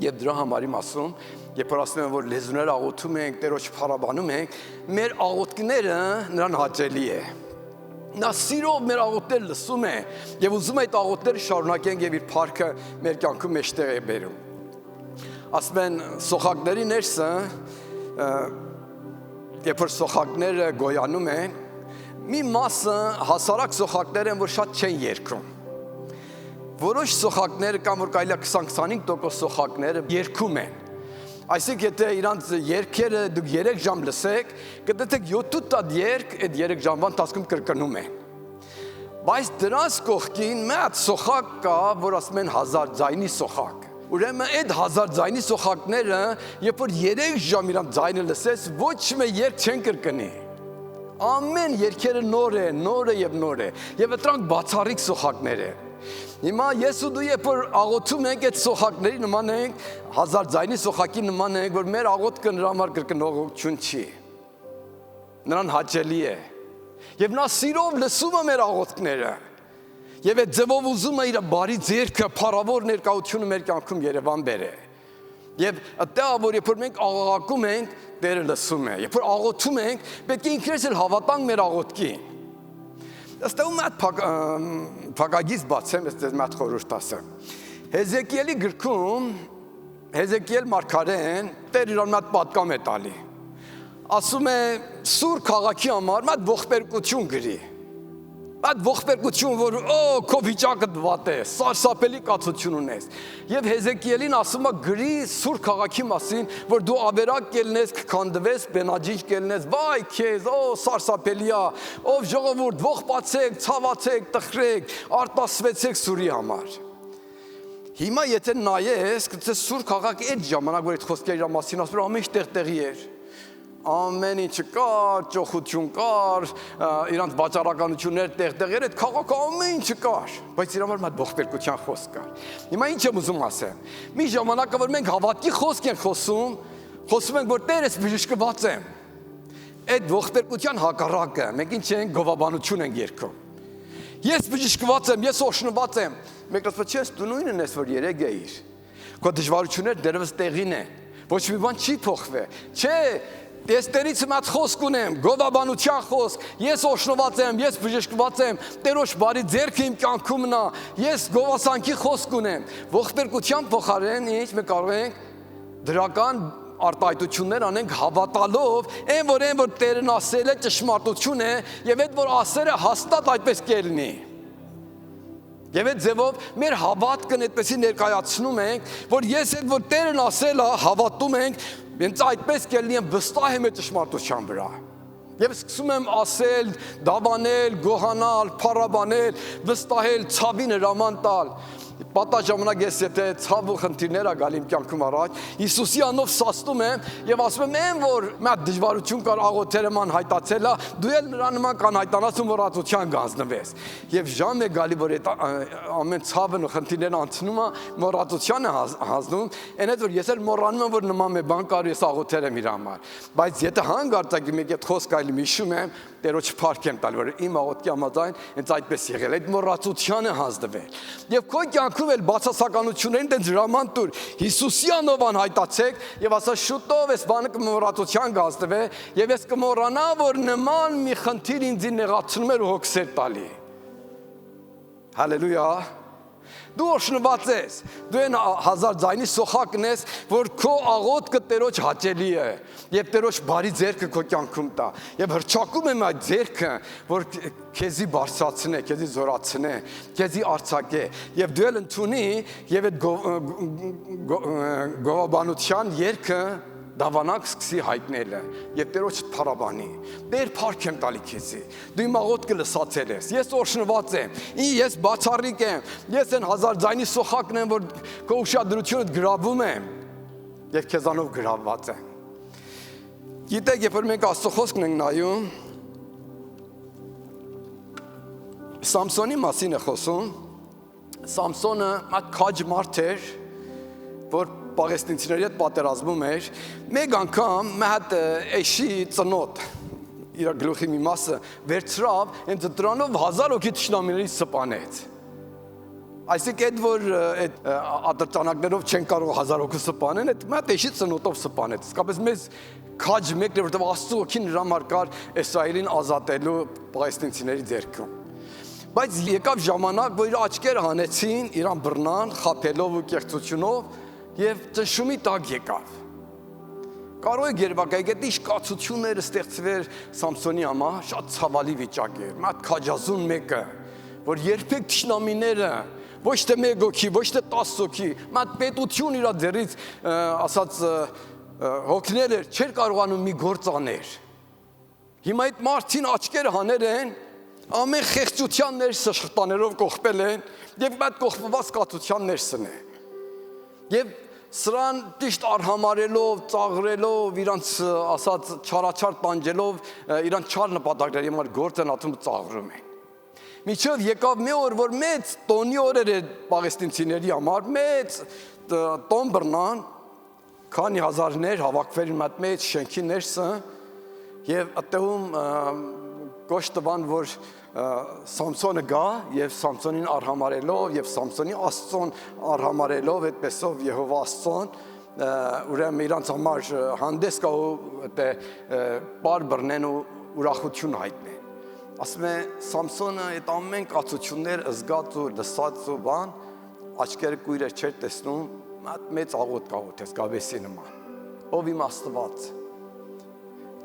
Speaker 3: Եվ դրա համար իմ ասում, երբ որ ասում եմ, որ լեզուներ աղոթում ենք, Տերոջ փառաբանում ենք, մեր աղոթքները նրան հաճելի է։ Նա սիրով մեր աղոթները լսում է եւ ուզում է այդ աղոթները շարունակենք եւ իր փառքը մեր կյանքում մեջտեղ է բերում։ Ասում են սոխակների ներսը, երբ որ սոխակները գոյանում են, մի մասը հասարակ սոխակներ են, որ շատ չեն երգում։ Որոշ սոխակները կամ որ կարելի է 20-25% սոխակները երգում են։ Այսինքն եթե իրանց երգերը դուք 3 ժամ լսեք, կդիտեք 7-8 հատ երգ այդ 3 ժամվա ընթացքում կրկնում են։ Բայց դրանց կողքին մեծ սոխակ կա, որ ասում են 1000 ձայնի սոխակ։ Ուրեմն այդ 1000 ձայնի սոխակները, երբ որ 3 ժամ իրանց ձայնը լսես, ոչ մի երգ չեն կրկնի։ Ամեն երգերը նոր է, նոր է եւ նոր է։ Եվ դրանք բացառիկ սոխակներ են։ Հիմա ես ու դու երբ որ աղոթում ենք այդ սոխակների նման ենք, 1000 ձայնի սոխակի նման ենք, որ մեր աղոթքը նրա համար կրկնողություն չի։ Նրան հաճելի է։ Եվ նա սիրով լսում է մեր աղոթքները։ Եվ այդ ձևով ուզում է իր բարի ձեռքը փառավոր ներկայությունը մեր կյանքում Երևան բերե։ Եվ այդտեղ որ երբ որ մենք աղաղակում ենք, Տերը լսում է։ Երբ որ աղոթում ենք, պետք է ինքներս էլ հավատանք մեր աղոթքին։ Աստեղում այդ փակագից բացեմ, ես մատ խորհուրդ ասեմ։ Հեզեկիելի գրքում Հեզեկիել մարգարեն Տեր իրան մատ պատկամ է տալի։ Ասում է սուր քաղաքի համար մատ ողբերգություն գրի։ Այդ ողբերգություն, որ քո վիճակը վատ է, սարսափելի կացություն ունես։ Եվ Հեզեկիելին ասում է գրի սուր քաղաքի մասին, որ դու ավերակ կելնես, կքանդվես, բենաջինջ կելնես, վայ քեզ, սարսափելի է, ով ժողովուրդ ողբացեք, ցավացեք, տխրեք, արտասվեցեք սուրի համար։ Հիմա եթե նայես, գտես սուր քաղաքի այդ ժամանակ, որ այդ խոսքերի մասին ասում էր, ամեն ինչ տեղի էր։ Ամեն ինչ կար, ճոխություն կար, իրանց վաճառականություններ տեղեր, այդ քաղաքը ամեն ինչ կար, բայց իր համար մատ ողբերգության խոսք կար։ Հիմա ինչ եմ ուզում ասեմ։ Մի ժամանակը որ մենք հավատքի խոսք ենք խոսում ենք, որ Տերս բժշկված եմ։ Այդ ողբերգության հակառակը, մենք ինչ ենք գովաբանություն ենք երգում։ Ես բժշկված եմ, ես օշնված եմ։ Մենք ասում ենք, դու նույնն ես, որ երեկ էիր։ Քո դժվարությունները դեռևս տեղին են։ Ոչ մի բան չի փոխվել։ Չէ, ես Տերից մատ խոսք ունեմ, գովաբանության խոսք։ Ես օշնված եմ, ես բժշկված եմ։ Տերոջ բարի ձեռքը իմ կյանքում նա։ Ես գովասանքի խոսք ունեմ։ Ողբերգության փոխարեն ինչ մենք կարող ենք դրական արտահայտություններ անենք հավատալով, այն որ Տերն ասել է ճշմարտություն է, եւ այդ որ ասել է հաստատ այդպես կլինի։ Եվ այդ ձևով մեր հավատքն այդպեսի ներկայացնում ենք, որ ես այդ որ Տերն ասել է, հավատում ենք, հենց այդպես կլինի, եմ վստահ եմ այդ ճշմարտության վրա։ Եվ սկսում եմ ասել, դավանել, գոհանալ, փառաբանել, վստահել, ցավին հրաման տալ։ Պատահ ժամանակ ես եթե ցավ ու խնդիրներ ա գալի իմ կյանքում առաջ, Հիսուսի անով սաստում եմ եւ ասում եմ, որ մի դժվարություն կար աղոթերը ման հայտացել է, դու էլ նրա նման կան հայտանաց ու մոռացության գանձնվես։ Եվ ժամ է գալի, որ այդ ամեն ցավն ու խնդիրներն անցնում է, մոռացության է հանձնում, այնպես որ ես էլ մոռանում եմ, որ նման մի բան կար, ես աղոթել եմ իր համար։ Բայց եթե հանգարցակի մեկ այդ խոսք այլ հիշում եմ, Տերոջ փառք եմ տալ, որ իմ աղոթքի համաձայն հենց այդպես եղել, այդ մոռացությանը հանձնվել։ Եվ քո կյանքում էլ բացասականություններին դեն հրաման տուր, Հիսուսի անով անհայտացեք եւ ասա շուտով այս բանը կմոռացության գազդվե եւ ես կմոռանա, որ նման մի խնդիր ինձ նեղացնում էր ու հոգսեր տալի։ Հալելույա։ Դու օշնված ես, դու են հազար ձայնի սոխակն ես, որ քո աղոթքը Տերոջ հաճելի է եւ Տերոջ բարի ձեռքը քո կյանքում տա եւ հրճակում եմ այդ ձեռքը, որ քեզի բարձրացնե, քեզի զորացնե, քեզի արձակե եւ դու էլ ընդունի եւ այդ գովաբանության երգը դավանակ սկսի հայտնելը եւ Տերոջ փառաբանի։ Տեր փառք եմ տալի քեզի։ Դու իմ աղոթքը լսացել ես։ Ես օշնված եմ։ Ես բացառիկ եմ։ Ես այն հազար ձայնի սոխակն եմ, որ քո ուշադրությունդ գրավում եմ եւ քեզանով գրավված եմ։ Գիտեք, երբ որ մենք Աստծո խոսքն ենք նայում, Սամսոնի մասին է խոսում։ Սամսոնը այդ քաջ մարդ էր, որ պաղեստինցիների հետ պատերազմում էր, մեկ անգամ մի հատ էշի ծնոտ իր գլուխի մի մասը վերցրավ, հենց դրանով 1000 հոգի թշնամիներից սպանեց։ Այսինքն այդ որ այդ ատրճանակներով չեն կարող 1000 հոգի սպանեն, այդ մի հատ էշի ծնոտով սպանեց։ Իսկապես մեզ քաջ մեկն էր, որտեղ Աստծո հոգին հրամար կար Իսրայելին ազատելու պաղեստինցիների ձեռքում։ Բայց եկավ ժամանակ, որ իր աչքերը հանեցին, իրան բռնան, խաբելով ու կեղծությունով եւ ճնշումի տակ եկավ։ Կարող է երբակայգետ ինչ կացություններ ստեղծվեր Սամսոնի համար, շատ ցավալի վիճակ էր։ Մատ քաջազուն մեկը, որ երբեք թշնամիները ոչ թե մեկ հոգի, ոչ թե 10 հոգի, մատ պետություն իր ձեռից ասած հոգնել էր, չէր կարողանում մի գործ աներ։ Հիմա այդ մարդին աչքերը հաներ են, ամեն խեղճության ներսը շղթաներով կողպել են եւ այդ կողպված կացության ներսն է։ Եվ սրան ճիշտ արհամարելով, ծաղրելով, իրանց ասած չարաչար տանջելով, իրանց չար նպատակների համար գործ են ատում ծաղրում են։ Միջև եկավ մի օր, որ մեծ տոնի օրեր է պաղեստինցիների համար, մեծ տոն բռնան, քանի հազարներ հավաքվելին մեծ շենքի ներսը, եւ այդտեղում կոշ տվան, որ Սամսոնը գա եւ Սամսոնին արհամարելով եւ Սամսոնի Աստծուն արհամարելով այդպեսով Եհովա Աստծուն ուրեմն իրանց համար հանդես գա ու դե բար բռնեն ու ուրախություն հայտնեն։ Ասում է Սամսոնը այդ ամեն կացություններ զգաց ու լսած ու բան աչքերը կույրը չէր տեսնում, մեծ աղոտ կաղոթեց գավեսի նման։ Ով իմ Աստված։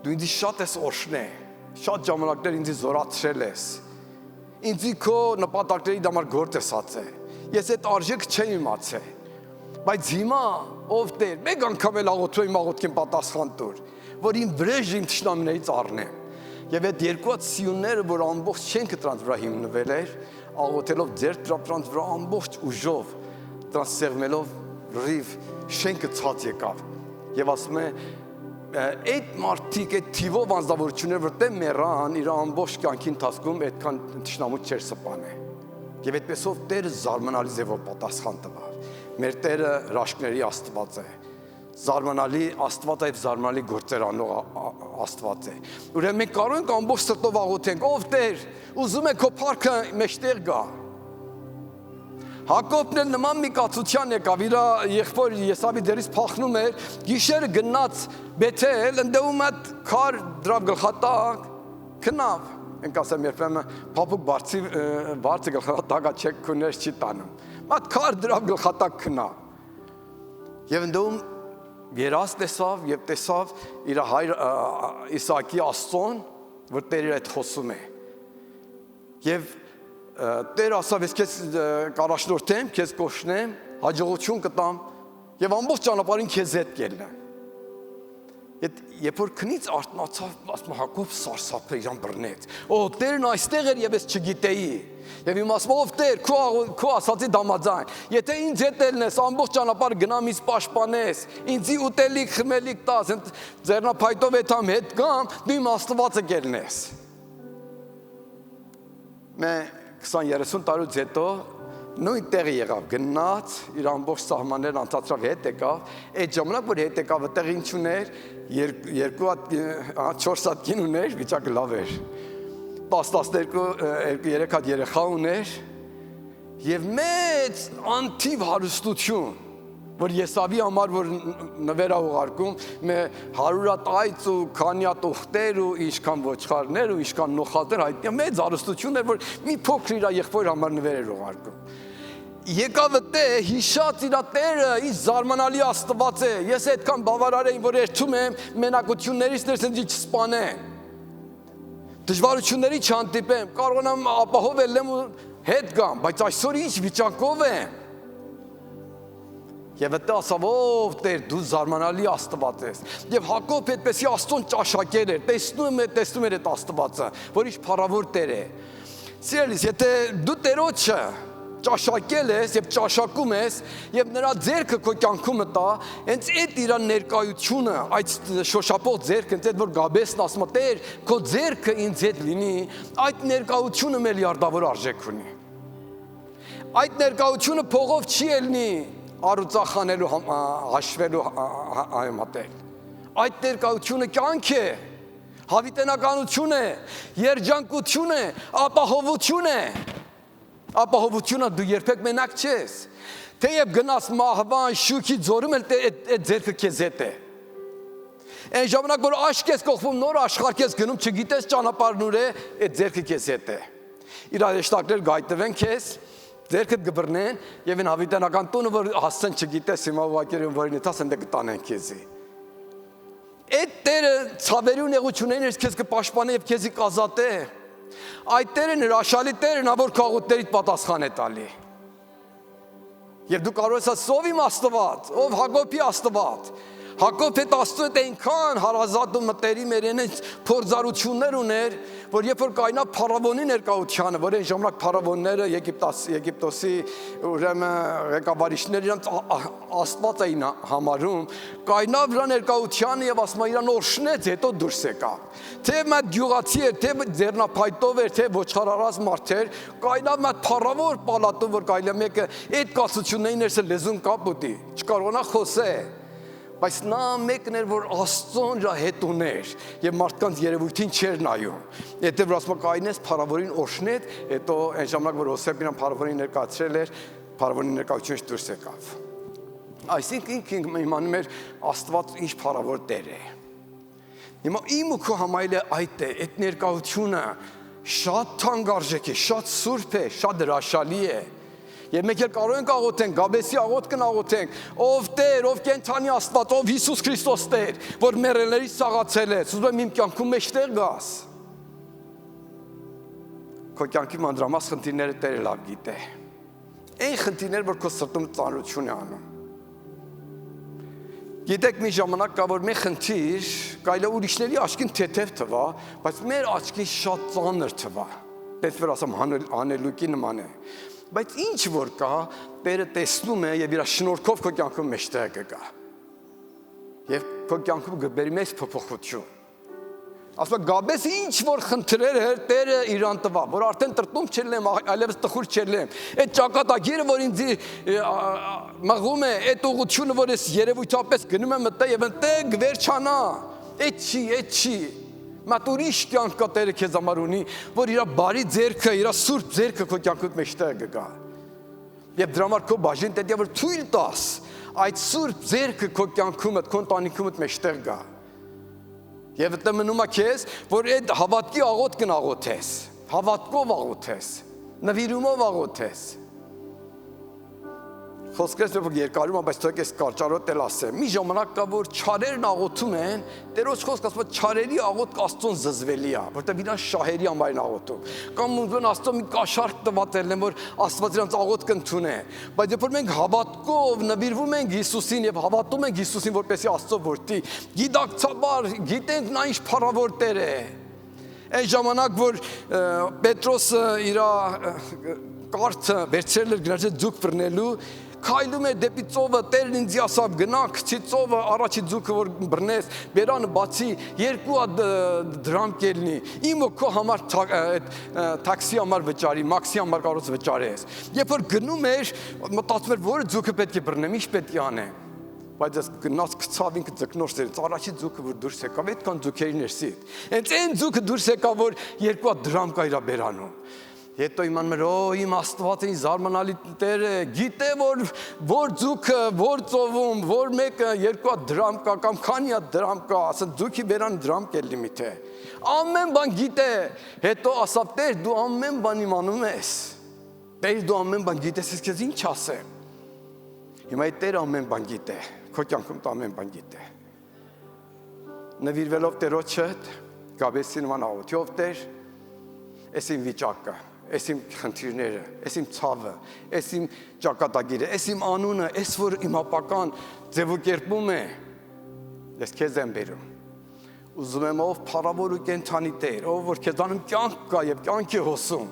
Speaker 3: Դու ինձ շատ ես օրհնել, շատ ժամանակներ ինձ զորացրել ես։ Ինձ քո նպատակների համար գործ ես ածել։ Ես այդ արժեքը չեմ իմացել։ Բայց հիմա ով Տեր, մեկ անգամ էլ աղոթում իմ աղոթքին պատասխան տուր, որ իմ վրեժը իմ թշնամիներից առնեմ։ Եվ այդ երկու սյունները, որ ամբողջ շենքը դրանց վրա հիմնվել էր, աղոթելով ձեր դրանց վրա ամբողջ ուժով, դրանց սեղմելով ռիվ շենքը ցած եկավ։ Եվ ասում է այդ մարդիկ, այդ թիվով անձնավորությունները, որտեղ մեռան, իր ամբողջ կյանքի ընթացքում այդքան թշնամուց չէր սպանել։ Եվ այդպեսով Տերը զարմանալի ձևով պատասխան տվավ։ Մեր Տերը հրաշքների Աստված է։ Զարմանալի Աստված է, զարմանալի գործեր անող Աստված է։ Ուրեմն մենք կարող ենք ամբողջ սրտով աղոթենք, ով Տեր, ուզում եք քո փառքը մեջտեղ գա։ Հակոբն էլ նման մի կացության եկավ, իր եղբոր Եսավի դերից փախնում էր, գիշերը գնաց Բեթել, ընդդեմ այդ քար դրավ գլխատակ, քնավ։ Ենք ասեմ երբեմն փափուկ բարձի գլխատակը չեք քուներ չի տանում։ Այդ քար դրավ գլխատակ քնա։ Եվ ընդդեմ երաս տեսավ եւ տեսավ իր հայր Իսահակի Աստծուն, որ Տերը այդ խոսում է։ Եվ Տեր ասավ, ես քեզ կարաշնորթեմ, քեզ կօրհնեմ, հաջողություն կտամ եւ ամբողջ ճանապարհին քեզ հետ կելնեմ։ Երբ որ քնից արթնացավ, ասում Հակոբ սարսափը իրան բռնեց։ Օ, Տերն այստեղ էր եւ ես չգիտեի։ Եվ իմ ասում ով Տեր, քո ասացի դամաձայն։ Եթե ինձ հետ ելնես, ամբողջ ճանապարհ գնամ ինձ պաշտպանես, ինձի ուտելիք, խմելիք տաս, ձեռնափայտով եթամ հետ գամ, դու իմ Աստվածը կելնես։ Մենք 20-30 տարուց հետո նույն տեղը եղավ, գնաց, իր ամբողջ սահմաններն անցածրավ հետ եկավ, այդ ժամանակ, որ հետ եկավ, այդտեղ ինչ ուներ, 4 հատ կին ուներ, վիճակը լավ էր, 10-12 հատ երեխա ուներ, և մեծ անթիվ հարստություն, որ Եսավի համար, որ նվեր ուղարկում, 100 հատ այծ ու քանի հատ ուղտեր ու ինչքան ոչխարներ ու ինչքան նոխատեր հայտնի, մեծ հարստություն էր, որ մի փոքր իր եղբոր համար նվեր էր ուղարկում։ Եկավ դե հիշած իր Տերը, ինչ զարմանալի Աստված է, ես այդքան բավարար եմ, որ երթում եմ մենակություններից ներս ինձ չսպանեն, դժվարությունների չհանդիպեմ, կարողանամ ապահով ելնեմ ու հետ գամ, բայց այսօր ինչ վիճակով եմ։ Եվ այդտեղ ասավ, ով Տեր, դու զարմանալի Աստված ես։ Եվ Հակոբ այդպեսի Աստծուն ճաշակել էր, տեսնում էր այդ Աստվածը, որ ինչ փառավոր Տեր է։ Սիրելիս, եթե դու Տերոջը ճաշակել ես եւ ճաշակում ես եւ նրա ձեռքը քո կյանքում տա, հենց այդ իր ներկայությունը, այդ շոշափող ձեռքը, հենց այդ որ Գաբեսն ասում է, Տեր, քո ձեռքը ինձ հետ լինի, այդ ներկայությունը միլիարդավոր արժեք ունի։ Այդ ներկայությունը փողով չի ելնի առուծախանելու հաշվելու համատել։ Այդ ներկայությունը կյանք է, հավիտենականություն է, երջանկություն է, ապահովություն է։ Ապահովությունը դու երբեք մենակ չես։ Թեև գնաս մահվան, շուքի ձորում էլ այդ ձեռքը քեզ հետ է։ Այն ժամանակ որ աշկ ես կողվում, նոր աշխարհ ես գնում, չգիտես ճանապարհն ուր է, այդ ձեռքը քեզ հետ է։ Իր հեշտակներ գայթվեն քեզ, ձեռքդ կբռնեն եւ այն հավիտենական տունը որ հասցեն չգիտես հիմա ուղակի որին դիտաս ընդ կտանեն քեզի։ Այդ Տերը ցավերի ու նեղություններից քեզ կպաշտպանի եւ քեզի կազատե։ Այդ Տերն հրաշալի Տերն է, որ քաղուտերիդ պատասխան է տալի։ Եվ դու կարող ես ասել, ով իմ Աստված, ով Հակոբի Աստված։ Հակոբ հետ Աստծո հետ այնքան հարազատ ու մտերիմ էր, այն փորձառություններ ուներ, որ երբ որ կայնա փարավոնի ներկայությանը, որ այն ժամանակ փարավոնները Եգիպտոսի ուրեմն ղեկավարիչները իրանց Աստված էին համարում, կայնա վրա ներկայությանը եւ ասում իրան օրհնեց, հետո դուրս եկավ։ Թե մատ գյուղացի էր, թե ձեռնափայտով էր, թե ոչխարարած մարդ էր, կայնա մատ փարավոր պալատում, որ կայլա մեկը այդ կացություններին ներսը լեզուն կապ ուտի, չկարողանա խոսել։ Բայց նա մեկն էր, որ Աստծուն իր հետ ուներ եւ մարդկանց երևույթին չէր նայում։ Եթե որ ասում կայնես փարավորին օշնետ, հետո այն ժամանակ որ Հոսեփն իրան փարավորին ներկայացրել էր, փարավորին ներկայությունից դուրս եկավ։ Այսինքն ինքը իմանում էր Աստված ինչ փարավոր Տեր է։ Հիմա իմ ու քո համայնքը այդ է, այդ ներկայությունը շատ թանկարժեք է, շատ սուրբ է, շատ հրաշալի է։ Եվ մենք էլ կարող ենք աղոթենք, Գաբեսի աղոթքն աղոթենք, ով Տեր, ով կենթանի Աստված, ով Հիսուս Քրիստոս Տեր, որ մեռելներից սաղացել է, ուզում եմ իմ կյանքում մեջտեղ գաս։ Քո կյանքի մանրամաս խնդիրները Տերը լավ գիտե։ Այն խնդիրները, որ քո սրտում ծանրություն է անում։ Գիտեք, մի ժամանակ կա, որ մեր խնդիր կարելի է ուրիշների աչքին թեթև թվա, բայց մեր աչքին շատ ծանր թվա։ Դες որ ասեմ հանելուկի նման է։ Բայց ինչ որ կա, Տերը տեսնում է եւ իր շնորհքով քո կյանքում մեջտեղ կգա։ Եվ քո կյանքում կբերի մեծ փոփոխություն։ Ասում Գաբեսը ինչ որ խնդրեր էր, Տերը իրան տվա, որ արդեն տրտում չելեմ, այլևս տխուր չելեմ։ Այդ ճակատագիրը, որ ինձ մղում է, այդ ուղղությունը, որ ես երևույթապես գնում եմ մտա եւ ընտեղ վերջանա։ Այդ չի։ Մատ ուրիշ կյանք կա Տերը քեզ համար ունի, որ իր բարի ձեռքը, իր սուրբ ձեռքը քո կյանքիդ մեջտեղ կգա։ Եվ դրա համար քո բաժին պետք է որ թույլ տաս այդ սուրբ ձեռքը քո կյանքում, քո ընտանիքում մեջտեղ գա։ Եվ դա մնում է քեզ, որ այդ հավատքի աղոթքն աղոթես, հավատքով աղոթես, նվիրումով աղոթես։ Խոսքերս որ երկարում է, բայց թող ես կարճարոտ էլ ասեմ։ Մի ժամանակ կա, որ չարերն աղոթում են, Տերոջ խոսքը ասում է չարերի աղոթք Աստծուն զզվելի է, որտեղ իրան շահերի համար են աղոթում։ Կամ ոնց Աստծո մի կաշառք տվածել են, որ Աստված իրանց աղոթքը ընդունե։ Բայց երբ որ մենք հավատքով նվիրվում ենք Հիսուսին եւ հավատում ենք Հիսուսին որպեսզի Աստծո որդի, գիտակցաբար գիտենք նա ինչ փառավոր Տեր է։ Այն ժամանակ որ Պետրոսը իր կարթը վերցրել էր գնացել ձուկ բռնելու, քայլում է դեպի ծովը, Տերն ինձ ասավ գնա քչի ծովը, առաջի ձուկը որ բռնես, բերանը բացի 2 դրամ կելնի։ Իմ ու քո համար տաքսի համար վճարի, մաքսի համար կարոց վճարես։ Երբ որ գնում էր, մտածում էր որը ձուկը պետք է բռնեմ, ինչ պետք է անեմ։ Բայց ես գնաց գցավ ինքը ձկնորսերից, առաջի ձուկը որ դուրս եկավ, այդքան ձուկերի ներսից։ Հենց այն ձուկը դուրս եկավ, որ 2 դրամ կա իր բերանում։ Հետո իմանում էր, իմ Աստվածը ինձ զարմանալի Տեր է, գիտե որ ձուկը, որ ծովում, որ մեկը 2 դրամ կա կամ քանի դրամ կա, ասեն ձուկի բերան դրամ կելնի միթե։ Ամեն բան գիտե։ Հետո ասավ Տեր, դու ամեն բան իմանում ես։ Տեր դու ամեն բան գիտես, ես քեզ ինչ ասեմ։ Հիմա այդ Տերը ամեն բան գիտե, քո կյանքում դա ամեն բան գիտե։ Նվիրվելով Տերոջը, Գաբեսի նման աղոթիով Տեր, ես իմ վիճակը, ես իմ խնդիրները, ես իմ ցավը, ես իմ ճակատագիրը, ես իմ անունը, ես որ իմ ապական ձևակերպում է, ես քեզ եմ բերում։ Ուզում եմ ով փառավոր ու կենթանի Տեր, ով որ քեզանում կյանք կա եւ կյանք է հոսում։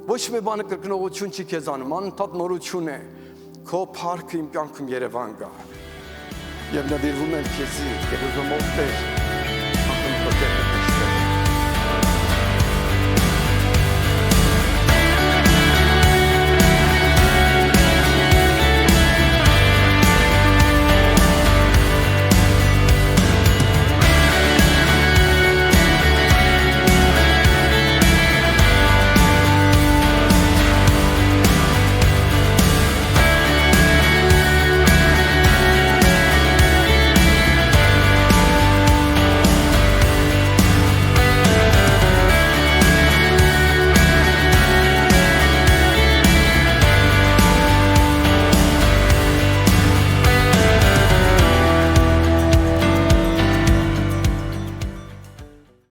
Speaker 3: Ոչ մի բանը կրկնողություն չի քեզանում, անընդհատ նորություն է։ Քո փառքը իմ կյանքում Երևան գա։ Եվ նվիրվում եմ քեզի, եւ ուզում ով Տեր, ախտում քո